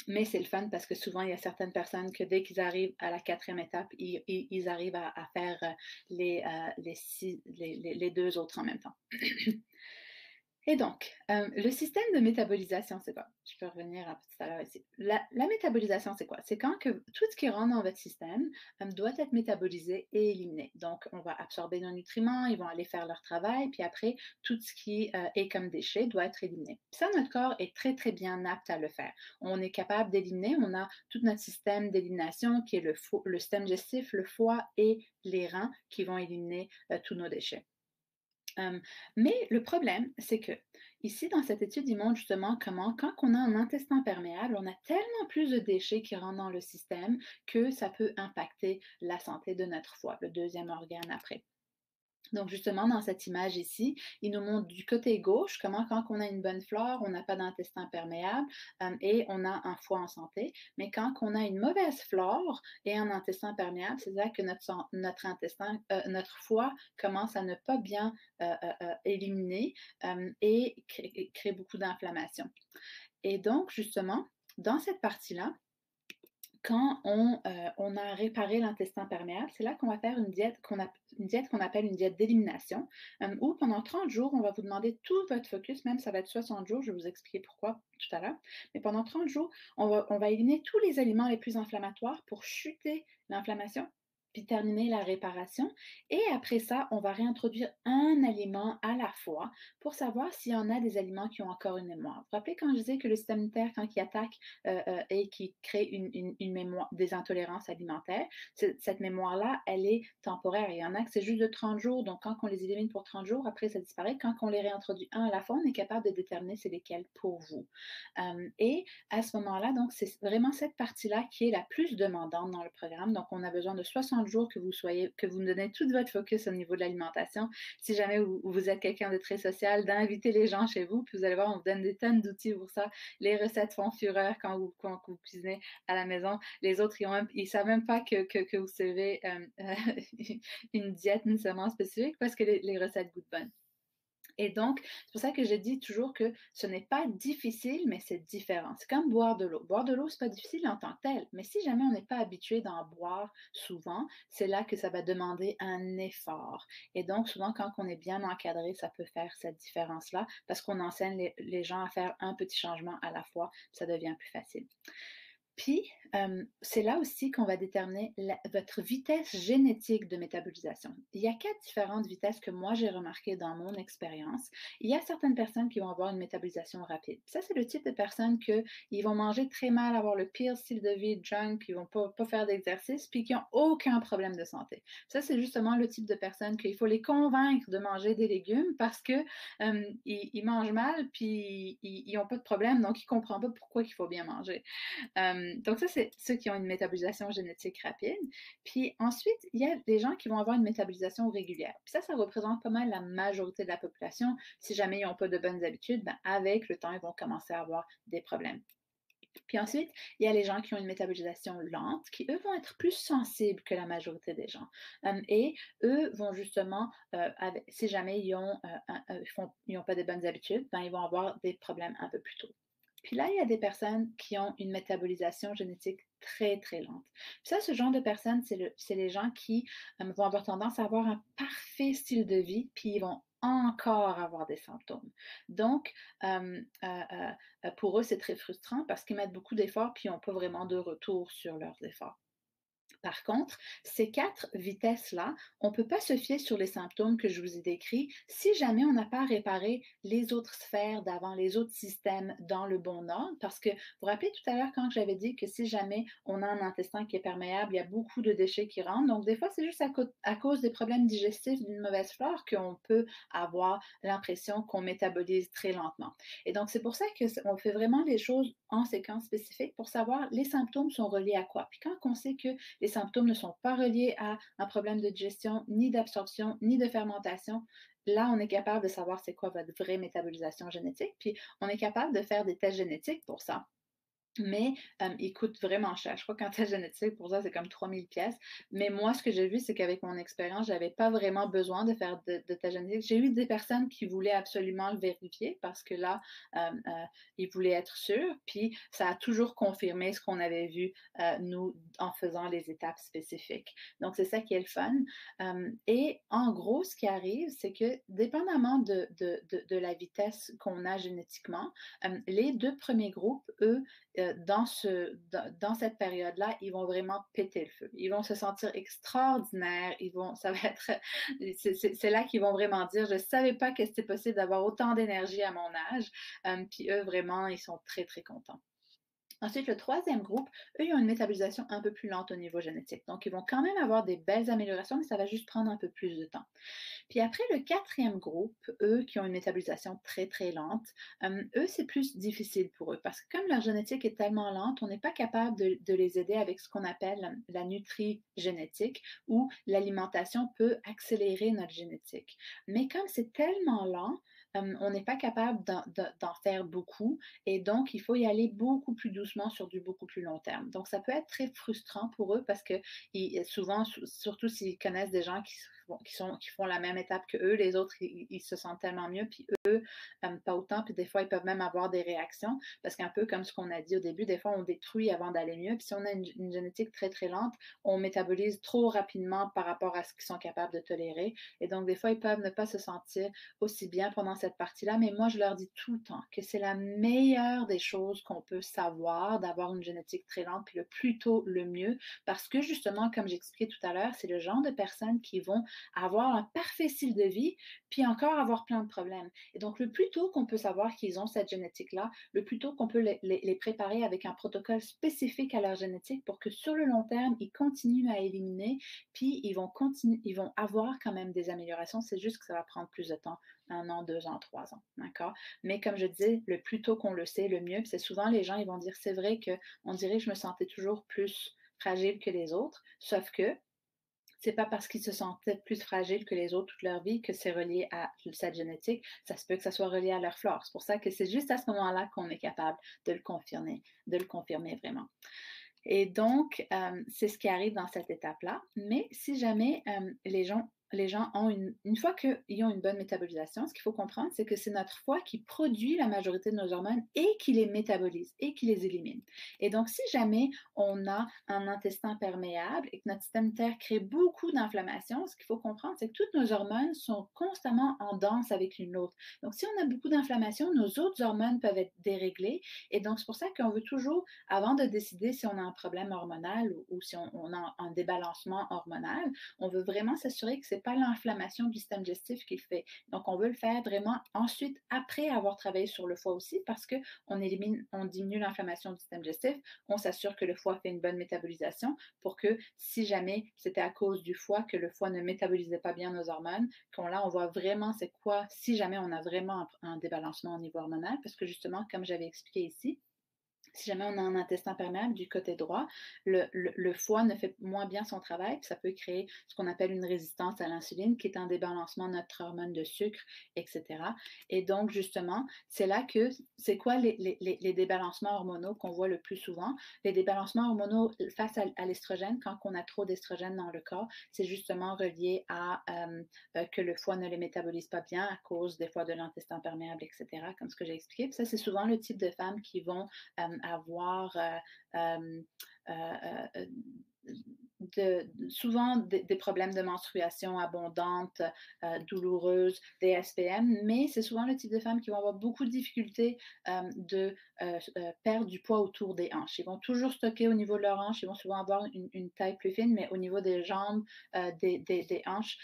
Mais c'est le fun parce que souvent, il y a certaines personnes que dès qu'ils arrivent à la quatrième étape, ils arrivent à faire les deux autres en même temps. Et donc, le système de métabolisation, c'est quoi? Je peux revenir un petit à l'heure ici. La métabolisation, c'est quoi? C'est quand que tout ce qui rentre dans votre système doit être métabolisé et éliminé. Donc, on va absorber nos nutriments, ils vont aller faire leur travail, puis après, tout ce qui est comme déchet doit être éliminé. Puis ça, notre corps est très, très bien apte à le faire. On est capable d'éliminer, on a tout notre système d'élimination qui est le système digestif, le foie et les reins qui vont éliminer tous nos déchets. Mais le problème, c'est que ici, dans cette étude, ils montrent justement comment, quand on a un intestin perméable, on a tellement plus de déchets qui rentrent dans le système que ça peut impacter la santé de notre foie, le deuxième organe après. Donc justement, dans cette image ici, il nous montre du côté gauche comment quand on a une bonne flore, on n'a pas d'intestin perméable et on a un foie en santé. Mais quand on a une mauvaise flore et un intestin perméable, c'est-à-dire que notre foie commence à ne pas bien éliminer et crée beaucoup d'inflammation. Et donc justement, dans cette partie-là, quand on a réparé l'intestin perméable, c'est là qu'on va faire une diète qu'on appelle une diète d'élimination, où pendant 30 jours, on va vous demander tout votre focus, même ça va être 60 jours, je vais vous expliquer pourquoi tout à l'heure, mais pendant 30 jours, on va éliminer tous les aliments les plus inflammatoires pour chuter l'inflammation, puis terminer la réparation. Et après ça, on va réintroduire un aliment à la fois pour savoir s'il y en a des aliments qui ont encore une mémoire. Vous vous rappelez quand je disais que le système immunitaire, quand il attaque, et qui crée une mémoire, des intolérances alimentaires. Cette mémoire-là, elle est temporaire. Il y en a que c'est juste de 30 jours, donc quand on les élimine pour 30 jours, après ça disparaît. Quand on les réintroduit un à la fois, on est capable de déterminer c'est lesquels pour vous. Et à ce moment-là, donc c'est vraiment cette partie-là qui est la plus demandante dans le programme. Donc on a besoin de 60 jours que vous nous donnez tout votre focus au niveau de l'alimentation. Si jamais vous êtes quelqu'un de très social, d'inviter les gens chez vous, puis vous allez voir, on vous donne des tonnes d'outils pour ça. Les recettes font fureur quand vous cuisinez à la maison. Les autres, ils ne savent même pas que vous servez une diète nécessairement spécifique parce que les recettes goûtent bonnes. Et donc, c'est pour ça que je dis toujours que ce n'est pas difficile, mais c'est différent. C'est comme boire de l'eau. Boire de l'eau, c'est pas difficile en tant que tel, mais si jamais on n'est pas habitué d'en boire souvent, c'est là que ça va demander un effort. Et donc, souvent, quand on est bien encadré, ça peut faire cette différence-là parce qu'on enseigne les gens à faire un petit changement à la fois, ça devient plus facile. Puis, c'est là aussi qu'on va déterminer votre vitesse génétique de métabolisation. Il y a 4 différentes vitesses que moi j'ai remarquées dans mon expérience. Il y a certaines personnes qui vont avoir une métabolisation rapide. Ça, c'est le type de personnes qui vont manger très mal, avoir le pire style de vie, junk, qui ne vont pas faire d'exercice, puis qui n'ont aucun problème de santé. Ça, c'est justement le type de personnes qu'il faut les convaincre de manger des légumes parce que ils mangent mal, puis ils n'ont pas de problème, donc ils ne comprennent pas pourquoi il faut bien manger. Donc ça, c'est ceux qui ont une métabolisation génétique rapide. Puis ensuite, il y a des gens qui vont avoir une métabolisation régulière. Puis ça représente pas mal la majorité de la population. Si jamais ils n'ont pas de bonnes habitudes, ben avec le temps, ils vont commencer à avoir des problèmes. Puis ensuite, il y a les gens qui ont une métabolisation lente, qui, eux, vont être plus sensibles que la majorité des gens. Et eux vont justement, si jamais ils n'ont pas de bonnes habitudes, ben, ils vont avoir des problèmes un peu plus tôt. Puis là, il y a des personnes qui ont une métabolisation génétique très, très lente. Puis ça, ce genre de personnes, c'est les gens qui vont avoir tendance à avoir un parfait style de vie, puis ils vont encore avoir des symptômes. Donc, pour eux, c'est très frustrant parce qu'ils mettent beaucoup d'efforts, puis ils n'ont pas vraiment de retour sur leurs efforts. Par contre, ces 4 vitesses-là, on ne peut pas se fier sur les symptômes que je vous ai décrits si jamais on n'a pas réparé les autres sphères d'avant, les autres systèmes dans le bon ordre. Parce que vous vous rappelez tout à l'heure quand j'avais dit que si jamais on a un intestin qui est perméable, il y a beaucoup de déchets qui rentrent. Donc, des fois, c'est juste à cause des problèmes digestifs d'une mauvaise flore qu'on peut avoir l'impression qu'on métabolise très lentement. Et donc, c'est pour ça qu'on fait vraiment les choses en séquence spécifique pour savoir les symptômes sont reliés à quoi. Puis quand on sait que les symptômes ne sont pas reliés à un problème de digestion, ni d'absorption, ni de fermentation, là, on est capable de savoir c'est quoi votre vraie métabolisation génétique. Puis, on est capable de faire des tests génétiques pour ça. Mais ils coûtent vraiment cher. Je crois qu'un test génétique, pour ça, c'est comme 3000 pièces. Mais moi, ce que j'ai vu, c'est qu'avec mon expérience, je n'avais pas vraiment besoin de faire de test génétique. J'ai eu des personnes qui voulaient absolument le vérifier parce que là, ils voulaient être sûrs. Puis, ça a toujours confirmé ce qu'on avait vu, nous, en faisant les étapes spécifiques. Donc, c'est ça qui est le fun. Et en gros, ce qui arrive, c'est que dépendamment de la vitesse qu'on a génétiquement, les 2 premiers groupes, eux, dans cette période-là, ils vont vraiment péter le feu. Ils vont se sentir extraordinaires. Ça va être, c'est là qu'ils vont vraiment dire, je ne savais pas que c'était possible d'avoir autant d'énergie à mon âge. Puis eux, vraiment, ils sont très, très contents. Ensuite, le troisième groupe, eux, ils ont une métabolisation un peu plus lente au niveau génétique. Donc, ils vont quand même avoir des belles améliorations, mais ça va juste prendre un peu plus de temps. Puis après, le quatrième groupe, eux, qui ont une métabolisation très, très lente, eux, c'est plus difficile pour eux parce que comme leur génétique est tellement lente, on n'est pas capable de les aider avec ce qu'on appelle la nutri-génétique où l'alimentation peut accélérer notre génétique. Mais comme c'est tellement lent, on n'est pas capable d'en faire beaucoup et donc il faut y aller beaucoup plus doucement sur du beaucoup plus long terme. Donc ça peut être très frustrant pour eux parce que souvent, surtout s'ils connaissent des gens qui font la même étape que eux, les autres, ils se sentent tellement mieux, puis eux, pas autant, puis des fois, ils peuvent même avoir des réactions, parce qu'un peu comme ce qu'on a dit au début, des fois, on détruit avant d'aller mieux, puis si on a une génétique très, très lente, on métabolise trop rapidement par rapport à ce qu'ils sont capables de tolérer, et donc, des fois, ils peuvent ne pas se sentir aussi bien pendant cette partie-là, mais moi, je leur dis tout le temps que c'est la meilleure des choses qu'on peut savoir, d'avoir une génétique très lente, puis le plus tôt, le mieux, parce que justement, comme j'expliquais tout à l'heure, c'est le genre de personnes qui vont avoir un parfait style de vie, puis encore avoir plein de problèmes. Et donc, le plus tôt qu'on peut savoir qu'ils ont cette génétique-là, le plus tôt qu'on peut les préparer avec un protocole spécifique à leur génétique pour que sur le long terme, ils continuent à éliminer, puis ils vont avoir quand même des améliorations. C'est juste que ça va prendre plus de temps, 1 an, 2 ans, 3 ans, d'accord? Mais comme je dis, le plus tôt qu'on le sait, le mieux. Puis c'est souvent les gens, ils vont dire, c'est vrai qu'on dirait que je me sentais toujours plus fragile que les autres, sauf que c'est pas parce qu'ils se sentaient plus fragiles que les autres toute leur vie que c'est relié à cette génétique. Ça se peut que ça soit relié à leur flore. C'est pour ça que c'est juste à ce moment-là qu'on est capable de le confirmer vraiment. Et donc, c'est ce qui arrive dans cette étape-là. Mais si jamais les gens les gens ont une fois qu'ils ont une bonne métabolisation, ce qu'il faut comprendre, c'est que c'est notre foie qui produit la majorité de nos hormones et qui les métabolise et qui les élimine. Et donc, si jamais on a un intestin perméable et que notre système immunitaire crée beaucoup d'inflammation, ce qu'il faut comprendre, c'est que toutes nos hormones sont constamment en danse avec l'une l'autre. Donc, si on a beaucoup d'inflammation, nos autres hormones peuvent être déréglées. Et donc, c'est pour ça qu'on veut toujours, avant de décider si on a un problème hormonal ou si on a un débalancement hormonal, on veut vraiment s'assurer que ce n'est pas l'inflammation du système digestif qui le fait. Donc, on veut le faire vraiment ensuite, après avoir travaillé sur le foie aussi, parce qu'on diminue l'inflammation du système digestif, on s'assure que le foie fait une bonne métabolisation pour que si jamais c'était à cause du foie que le foie ne métabolisait pas bien nos hormones, on voit vraiment c'est quoi, si jamais on a vraiment un débalancement au niveau hormonal, parce que justement, comme j'avais expliqué ici, si jamais on a un intestin perméable du côté droit, le foie ne fait moins bien son travail, puis ça peut créer ce qu'on appelle une résistance à l'insuline, qui est un débalancement de notre hormone de sucre, etc. Et donc, justement, c'est là que, c'est quoi les débalancements hormonaux qu'on voit le plus souvent? Les débalancements hormonaux face à l'estrogène, quand on a trop d'estrogène dans le corps, c'est justement relié à que le foie ne les métabolise pas bien à cause des fois de l'intestin perméable, etc., comme ce que j'ai expliqué. Puis ça, c'est souvent le type de femmes qui vont avoir souvent des problèmes de menstruation abondantes, douloureuses, des SPM, mais c'est souvent le type de femmes qui vont avoir beaucoup de difficultés de perdre du poids autour des hanches. Ils vont toujours stocker au niveau de leurs hanches, ils vont souvent avoir une taille plus fine, mais au niveau des jambes, des hanches,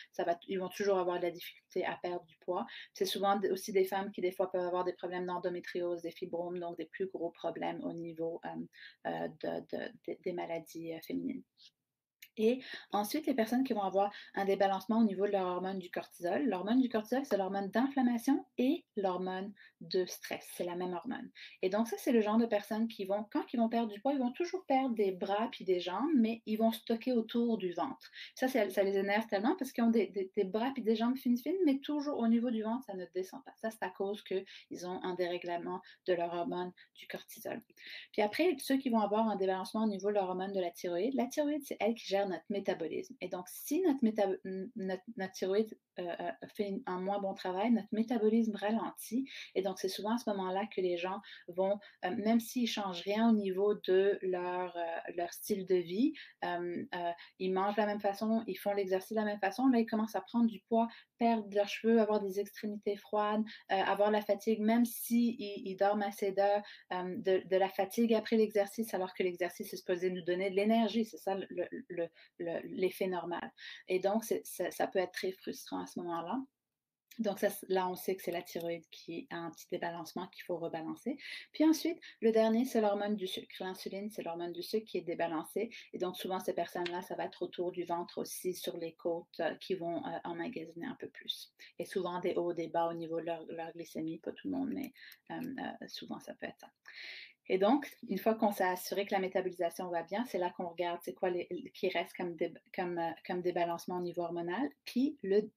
ils vont toujours avoir de la difficulté à perdre du poids. C'est souvent aussi des femmes qui, des fois, peuvent avoir des problèmes d'endométriose, des fibromes, donc des plus gros problèmes au niveau des maladies féminines. Et ensuite, les personnes qui vont avoir un débalancement au niveau de leur hormone du cortisol. L'hormone du cortisol, c'est l'hormone d'inflammation et l'hormone de stress. C'est la même hormone. Et donc, ça, c'est le genre de personnes qui vont, quand ils vont perdre du poids, ils vont toujours perdre des bras puis des jambes, mais ils vont stocker autour du ventre. Ça les énerve tellement parce qu'ils ont des bras puis des jambes fines, mais toujours au niveau du ventre, ça ne descend pas. Ça, c'est à cause qu'ils ont un dérèglement de leur hormone du cortisol. Puis après, ceux qui vont avoir un débalancement au niveau de leur hormone de la thyroïde, c'est elle qui gère notre métabolisme. Et donc, si notre thyroïde fait un moins bon travail, notre métabolisme ralentit. Et donc, c'est souvent à ce moment-là que les gens vont, même s'ils ne changent rien au niveau de leur style de vie, ils mangent de la même façon, ils font l'exercice de la même façon, là, ils commencent à prendre du poids, perdre leurs cheveux, avoir des extrémités froides, avoir la fatigue, même s'ils ils dorment assez d'heures, de la fatigue après l'exercice, alors que l'exercice est supposé nous donner de l'énergie. C'est ça l'effet normal. Et donc, ça peut être très frustrant à ce moment-là. Donc là, on sait que c'est la thyroïde qui a un petit débalancement qu'il faut rebalancer. Puis ensuite, le dernier, c'est l'hormone du sucre. L'insuline, c'est l'hormone du sucre qui est débalancée. Et donc, souvent, ces personnes-là, ça va être autour du ventre aussi, sur les côtes, qui vont emmagasiner un peu plus. Et souvent, des hauts, des bas au niveau de leur glycémie. Pas tout le monde, mais souvent, ça peut être ça. Et donc, une fois qu'on s'est assuré que la métabolisation va bien, c'est là qu'on regarde c'est quoi qui reste comme débalancement au niveau hormonal. Puis le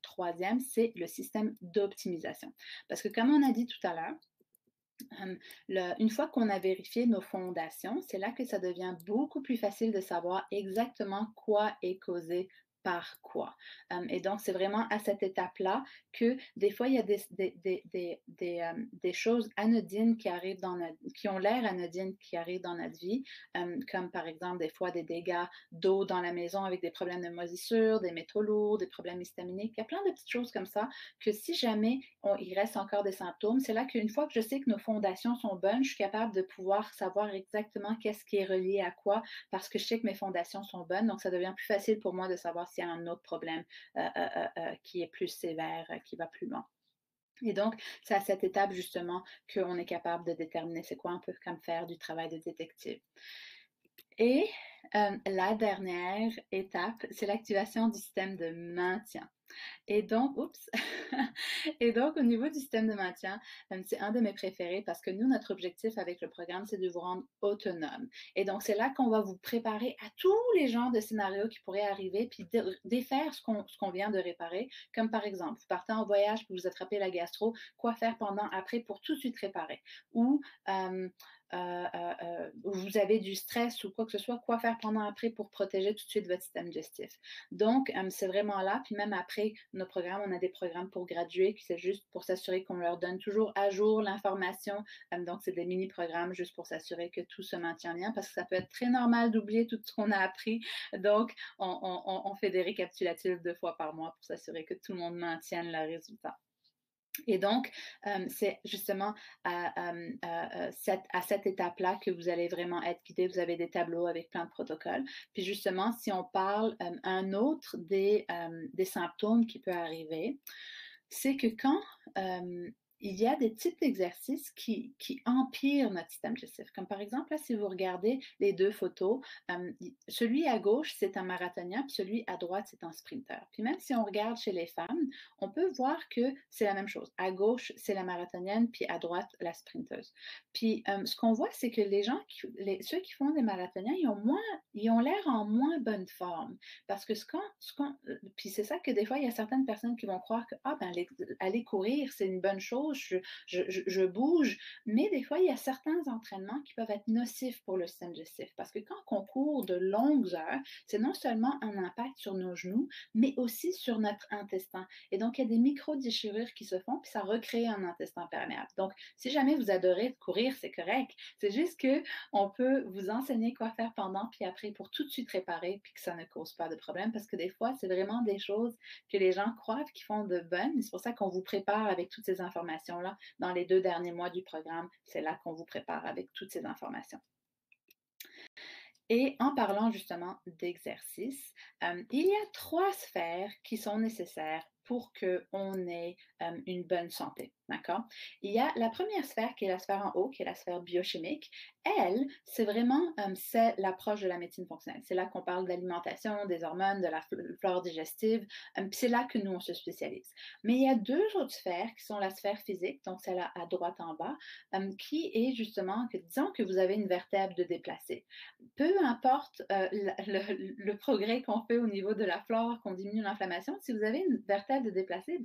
troisième, c'est le système d'optimisation. Parce que comme on a dit tout à l'heure, une fois qu'on a vérifié nos fondations, c'est là que ça devient beaucoup plus facile de savoir exactement quoi est causé par quoi. Et donc, c'est vraiment à cette étape-là que des fois, il y a des choses anodines qui ont l'air anodines qui arrivent dans notre vie, comme par exemple des fois des dégâts d'eau dans la maison avec des problèmes de moisissure, des métaux lourds, des problèmes histaminiques. Il y a plein de petites choses comme ça que si jamais il reste encore des symptômes, c'est là qu'une fois que je sais que nos fondations sont bonnes, je suis capable de pouvoir savoir exactement qu'est-ce qui est relié à quoi parce que je sais que mes fondations sont bonnes. Donc, ça devient plus facile pour moi de savoir s'il y a un autre problème qui est plus sévère, qui va plus loin. Et donc, c'est à cette étape justement qu'on est capable de déterminer c'est quoi un peu comme faire du travail de détective. Et la dernière étape, c'est l'activation du système de maintien. Et donc, et donc, au niveau du système de maintien, c'est un de mes préférés parce que nous, notre objectif avec le programme, c'est de vous rendre autonome. Et donc, c'est là qu'on va vous préparer à tous les genres de scénarios qui pourraient arriver, puis défaire ce qu'on vient de réparer. Comme par exemple, vous partez en voyage, puis vous attrapez la gastro, quoi faire pendant, après pour tout de suite réparer. Ou où vous avez du stress ou quoi que ce soit, quoi faire pendant après pour protéger tout de suite votre système digestif. Donc, c'est vraiment là. Puis même après nos programmes, on a des programmes pour graduer, qui c'est juste pour s'assurer qu'on leur donne toujours à jour l'information. Donc, c'est des mini-programmes juste pour s'assurer que tout se maintient bien, parce que ça peut être très normal d'oublier tout ce qu'on a appris. Donc, on fait des récapitulatifs 2 fois par mois pour s'assurer que tout le monde maintienne le résultat. Et donc, c'est justement à cette étape-là que vous allez vraiment être guidé. Vous avez des tableaux avec plein de protocoles. Puis justement, si on parle un autre des symptômes qui peut arriver, c'est que quand il y a des types d'exercices qui empirent notre système digestif. Comme par exemple, là, si vous regardez les 2 photos, celui à gauche, c'est un marathonien, puis celui à droite, c'est un sprinter. Puis même si on regarde chez les femmes, on peut voir que c'est la même chose. À gauche, c'est la marathonienne, puis à droite, la sprinteuse. Puis ce qu'on voit, c'est que ceux qui font des marathoniens, ils ont l'air en moins bonne forme. Parce que puis c'est ça que des fois, il y a certaines personnes qui vont croire que aller courir, c'est une bonne chose, je bouge, mais des fois, il y a certains entraînements qui peuvent être nocifs pour le système digestif. Parce que quand on court de longues heures, c'est non seulement un impact sur nos genoux, mais aussi sur notre intestin. Et donc, il y a des micro-déchirures qui se font, puis ça recrée un intestin perméable. Donc, si jamais vous adorez courir, c'est correct. C'est juste qu'on peut vous enseigner quoi faire pendant, puis après, pour tout de suite réparer, puis que ça ne cause pas de problème. Parce que des fois, c'est vraiment des choses que les gens croient qu'ils font de bonnes. C'est pour ça qu'on vous prépare avec toutes ces informations-là. Dans les 2 derniers mois du programme, c'est là qu'on vous prépare avec toutes ces informations. Et en parlant justement d'exercice, il y a 3 sphères qui sont nécessaires pour qu'on ait une bonne santé. D'accord? Il y a la première sphère qui est la sphère en haut, qui est la sphère biochimique. Elle, c'est vraiment c'est l'approche de la médecine fonctionnelle. C'est là qu'on parle d'alimentation, des hormones, de la flore digestive. Puis c'est là que nous, on se spécialise. Mais il y a 2 autres sphères qui sont la sphère physique, donc celle à droite en bas, qui est justement que, disons que vous avez une vertèbre de déplacer. Peu importe le progrès qu'on fait au niveau de la flore, qu'on diminue l'inflammation, si vous avez une vertèbre de déplacer,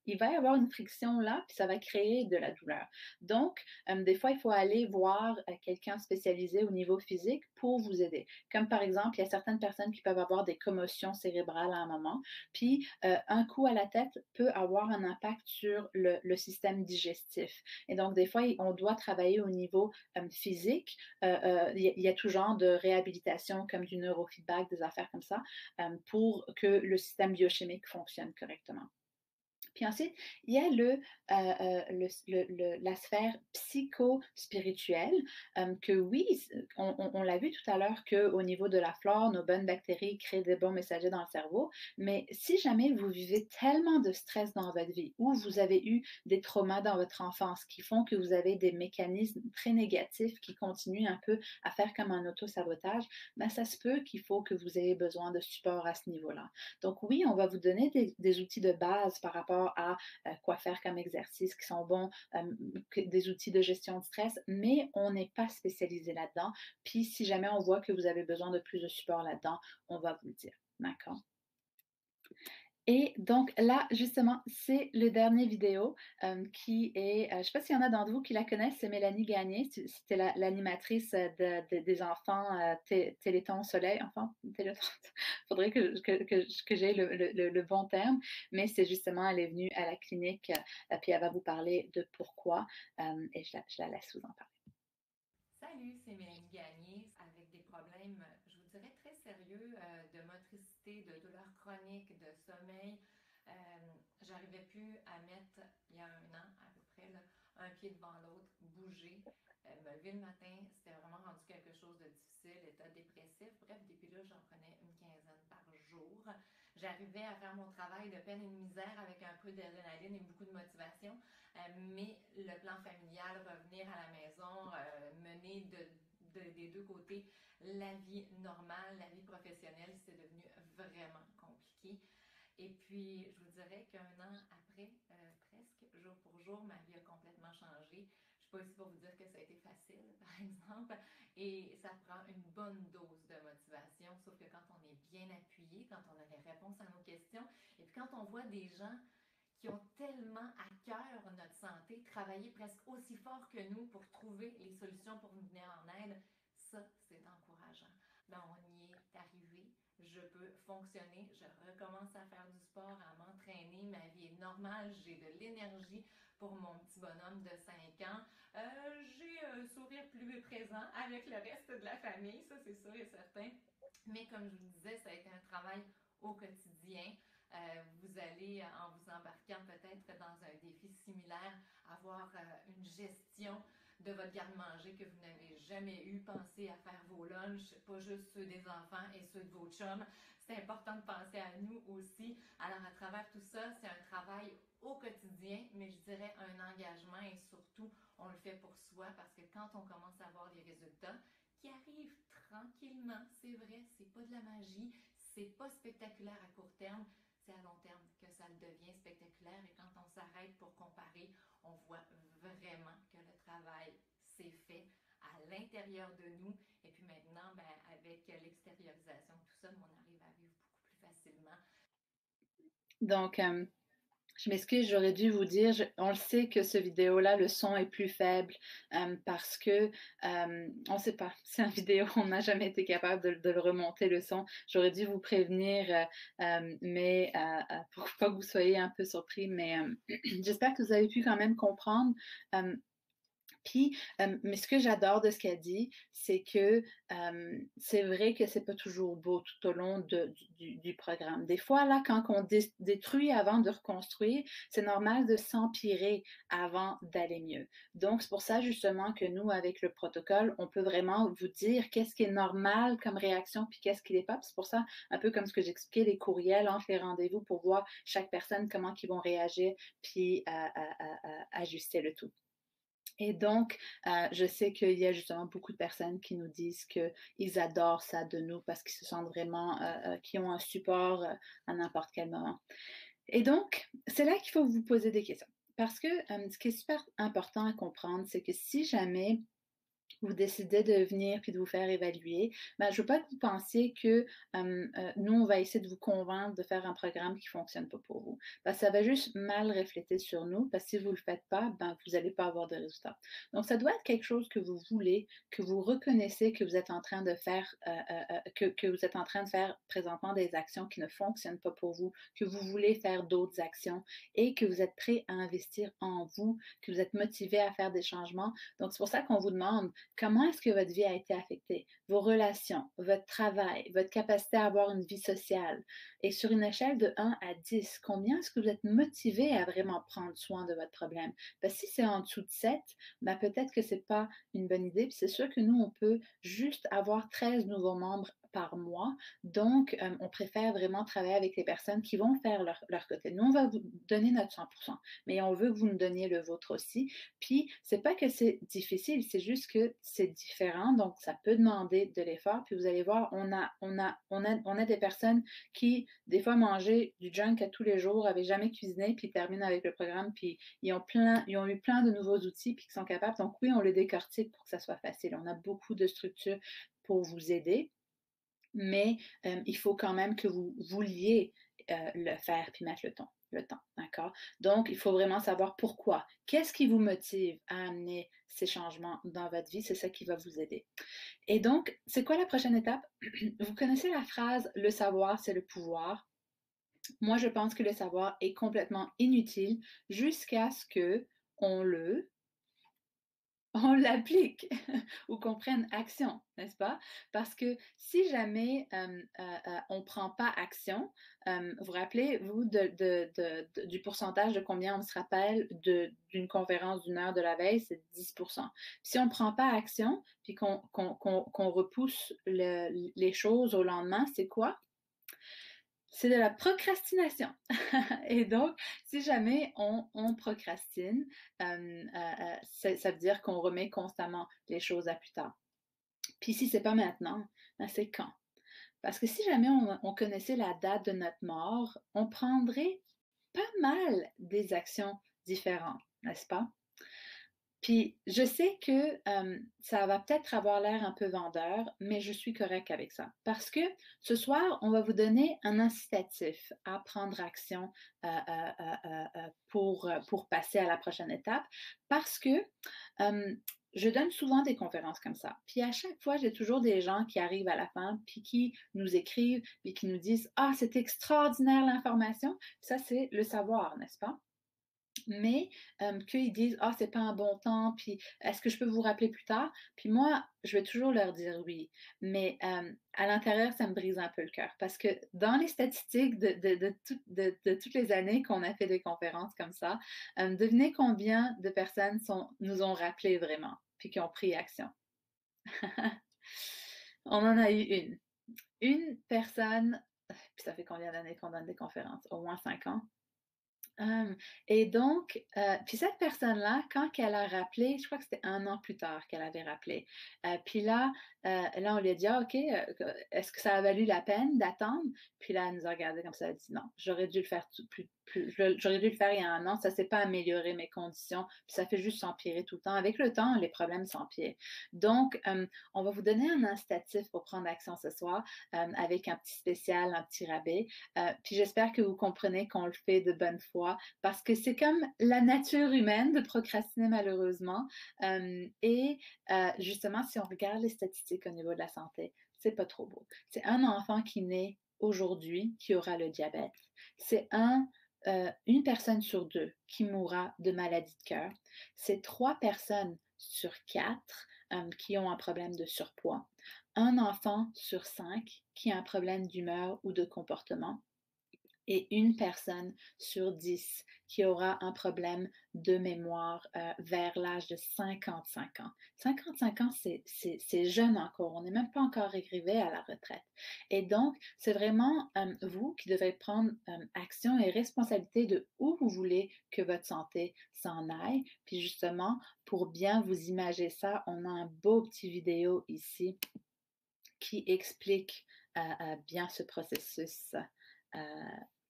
il va y avoir une friction là, puis ça va créer de la douleur. Donc, des fois, il faut aller voir quelqu'un spécialisé au niveau physique pour vous aider. Comme par exemple, il y a certaines personnes qui peuvent avoir des commotions cérébrales à un moment, puis un coup à la tête peut avoir un impact sur le système digestif. Et donc, des fois, on doit travailler au niveau physique. Il y a tout genre de réhabilitation comme du neurofeedback, des affaires comme ça, pour que le système biochimique fonctionne correctement. Puis ensuite, il y a la sphère psycho-spirituelle, que oui, on l'a vu tout à l'heure qu'au niveau de la flore, nos bonnes bactéries créent des bons messagers dans le cerveau, mais si jamais vous vivez tellement de stress dans votre vie ou vous avez eu des traumas dans votre enfance qui font que vous avez des mécanismes très négatifs qui continuent un peu à faire comme un auto-sabotage, ça se peut qu'il faut que vous ayez besoin de support à ce niveau-là. Donc oui, on va vous donner des outils de base par rapport à quoi faire comme exercices qui sont bons, des outils de gestion de stress, mais on n'est pas spécialisé là-dedans. Puis si jamais on voit que vous avez besoin de plus de support là-dedans, on va vous le dire. D'accord? Et donc là, justement, c'est le dernier vidéo qui est, je ne sais pas s'il y en a d'entre vous qui la connaissent, c'est Mélanie Gagné, c'était l'animatrice des enfants Téléthon Soleil, enfin, Téléthon, il faudrait que j'aie le bon terme, mais c'est justement, elle est venue à la clinique, puis elle va vous parler de pourquoi, et je la laisse vous en parler. Salut, c'est Mélanie Gagné avec des problèmes, je vous dirais, très sérieux de motricité, de douleurs chroniques, de sommeil. J'arrivais plus à mettre, il y a 1 an à peu près, là, un pied devant l'autre, bouger. Me lever le matin, c'était vraiment rendu quelque chose de difficile, état dépressif. Bref, des pilules, j'en prenais une quinzaine par jour. J'arrivais à faire mon travail de peine et de misère avec un peu d'adrénaline et beaucoup de motivation. Mais le plan familial, revenir à la maison, mener des 2 côtés la vie normale, la vie professionnelle, c'est devenu vraiment compliqué. Et puis, je vous dirais qu'1 an après, presque, jour pour jour, ma vie a complètement changé. Je ne suis pas ici pour vous dire que ça a été facile, par exemple, et ça prend une bonne dose de motivation, sauf que quand on est bien appuyé, quand on a les réponses à nos questions, et puis quand on voit des gens qui ont tellement à cœur notre santé, travailler presque aussi fort que nous pour trouver les solutions pour nous venir en aide, ça, c'est encourageant. Ben, on y est arrivé. Je peux fonctionner, je recommence à faire du sport, à m'entraîner, ma vie est normale, j'ai de l'énergie pour mon petit bonhomme de 5 ans. J'ai un sourire plus présent avec le reste de la famille, ça c'est sûr et certain. Mais comme je vous disais, ça a été un travail au quotidien. Vous allez, en vous embarquant peut-être dans un défi similaire, avoir une gestion de votre garde-manger que vous n'avez jamais eu. Pensez à faire vos lunchs, pas juste ceux des enfants et ceux de vos chums. C'est important de penser à nous aussi. Alors, à travers tout ça, c'est un travail au quotidien, mais je dirais un engagement et surtout, on le fait pour soi parce que quand on commence à voir des résultats qui arrivent tranquillement, c'est vrai, c'est pas de la magie, c'est pas spectaculaire à court terme, c'est à long terme que ça devient spectaculaire et quand on s'arrête pour comparer, on voit vraiment que le travail s'est fait à l'intérieur de nous et puis maintenant, ben, avec l'extériorisation, tout ça, on arrive à vivre beaucoup plus facilement. Donc, je m'excuse, j'aurais dû vous dire, on le sait que ce vidéo-là, le son est plus faible parce que, on ne sait pas, c'est une vidéo, on n'a jamais été capable de le remonter le son. J'aurais dû vous prévenir, mais pour pas que vous soyez un peu surpris, mais j'espère que vous avez pu quand même comprendre. Puis, mais ce que j'adore de ce qu'elle dit, c'est que c'est vrai que c'est pas toujours beau tout au long du programme. Des fois, là, quand on détruit avant de reconstruire, c'est normal de s'empirer avant d'aller mieux. Donc, c'est pour ça justement que nous, avec le protocole, on peut vraiment vous dire qu'est-ce qui est normal comme réaction, puis qu'est-ce qui n'est pas. Puis c'est pour ça, un peu comme ce que j'expliquais, les courriels entre les rendez-vous pour voir chaque personne, comment ils vont réagir, puis ajuster le tout. Et donc, je sais qu'il y a justement beaucoup de personnes qui nous disent qu'ils adorent ça de nous parce qu'ils se sentent vraiment, qu'ils ont un support à n'importe quel moment. Et donc, c'est là qu'il faut vous poser des questions. Parce que ce qui est super important à comprendre, c'est que si jamais vous décidez de venir puis de vous faire évaluer, ben, je ne veux pas que vous pensiez que nous, on va essayer de vous convaincre de faire un programme qui ne fonctionne pas pour vous. Parce que ça va juste mal refléter sur nous, parce que si vous ne le faites pas, ben, vous n'allez pas avoir de résultats. Donc, ça doit être quelque chose que vous voulez, que vous reconnaissez que vous êtes en train de faire, que vous êtes en train de faire présentement des actions qui ne fonctionnent pas pour vous, que vous voulez faire d'autres actions et que vous êtes prêt à investir en vous, que vous êtes motivé à faire des changements. Donc, c'est pour ça qu'on vous demande comment est-ce que votre vie a été affectée, vos relations, votre travail, votre capacité à avoir une vie sociale. Et sur une échelle de 1 à 10, combien est-ce que vous êtes motivé à vraiment prendre soin de votre problème? Parce que si c'est en dessous de 7, ben peut-être que ce n'est pas une bonne idée. Puis c'est sûr que nous, on peut juste avoir 13 nouveaux membres par mois. Donc, on préfère vraiment travailler avec les personnes qui vont faire leur côté. Nous, on va vous donner notre 100%, mais on veut que vous nous donniez le vôtre aussi. Puis, c'est pas que c'est difficile, c'est juste que c'est différent. Donc, ça peut demander de l'effort. Puis, vous allez voir, on a des personnes qui, des fois, mangeaient du junk à tous les jours, n'avaient jamais cuisiné, puis terminent avec le programme, puis ils ont eu plein de nouveaux outils, puis qui sont capables. Donc, oui, on les décortique pour que ça soit facile. On a beaucoup de structures pour vous aider. Mais il faut quand même que vous vouliez le faire puis mettre le temps, d'accord? Donc, il faut vraiment savoir pourquoi. Qu'est-ce qui vous motive à amener ces changements dans votre vie? C'est ça qui va vous aider. Et donc, c'est quoi la prochaine étape? Vous connaissez la phrase « le savoir, c'est le pouvoir ». Moi, je pense que le savoir est complètement inutile jusqu'à ce qu'on l'applique ou qu'on prenne action, n'est-ce pas? Parce que si jamais on ne prend pas action, vous rappelez-vous du pourcentage de combien on se rappelle d'une conférence d'1 heure de la veille, c'est 10%. Si on ne prend pas action, puis qu'on repousse les choses au lendemain, c'est quoi? C'est de la procrastination. Et donc, si jamais on procrastine, ça veut dire qu'on remet constamment les choses à plus tard. Puis si c'est pas maintenant, ben c'est quand? Parce que si jamais on connaissait la date de notre mort, on prendrait pas mal des actions différentes, n'est-ce pas? Puis je sais que ça va peut-être avoir l'air un peu vendeur, mais je suis correcte avec ça. Parce que ce soir, on va vous donner un incitatif à prendre action pour passer à la prochaine étape. Parce que je donne souvent des conférences comme ça. Puis à chaque fois, j'ai toujours des gens qui arrivent à la fin, puis qui nous écrivent, puis qui nous disent: Ah, c'est extraordinaire l'information. Ça, c'est le savoir, n'est-ce pas? Mais qu'ils disent: «Ah, c'est pas un bon temps, puis est-ce que je peux vous rappeler plus tard?» Puis moi, je vais toujours leur dire oui, mais à l'intérieur, ça me brise un peu le cœur parce que dans les statistiques de toutes les années qu'on a fait des conférences comme ça, devinez combien de personnes nous ont rappelé vraiment, puis qui ont pris action? On en a eu une. Une personne, puis ça fait combien d'années qu'on donne des conférences? Au moins 5 ans. Et donc, puis cette personne-là, quand elle a rappelé, je crois que c'était 1 an plus tard qu'elle avait rappelé, puis là, on lui a dit: «Ah OK, est-ce que ça a valu la peine d'attendre?» Puis là, elle nous a regardé comme ça, elle a dit: «Non, j'aurais dû le faire j'aurais dû le faire il y a 1 an, ça s'est pas amélioré mes conditions, puis ça fait juste s'empirer tout le temps. Avec le temps, les problèmes s'empirent». Donc, on va vous donner un incitatif pour prendre action ce soir, avec un petit spécial, un petit rabais, puis j'espère que vous comprenez qu'on le fait de bonne foi parce que c'est comme la nature humaine de procrastiner malheureusement. Et justement, si on regarde les statistiques au niveau de la santé, c'est pas trop beau. C'est un enfant qui naît aujourd'hui qui aura le diabète. C'est une personne sur deux qui mourra de maladie de cœur. C'est 3 personnes sur 4 qui ont un problème de surpoids. Un enfant sur 5 qui a un problème d'humeur ou de comportement et une personne sur 10 qui aura un problème de mémoire vers l'âge de 55 ans. 55 ans, c'est jeune encore. On n'est même pas encore arrivé à la retraite. Et donc, c'est vraiment vous qui devez prendre action et responsabilité de où vous voulez que votre santé s'en aille. Puis justement, pour bien vous imager ça, on a un beau petit vidéo ici qui explique bien ce processus.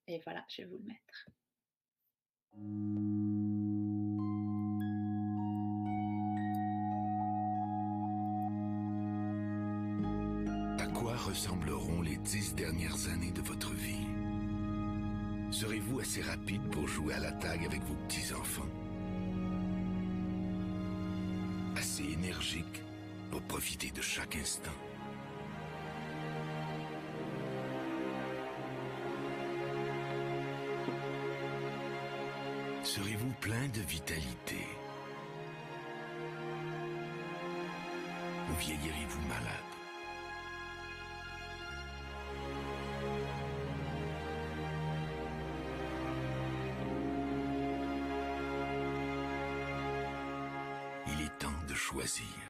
Et voilà, je vais vous le mettre. À quoi ressembleront les 10 dernières années de votre vie? Serez-vous assez rapide pour jouer à la tag avec vos petits-enfants? Assez énergique pour profiter de chaque instant? Serez-vous plein de vitalité? Ou vieillirez-vous malade? Il est temps de choisir.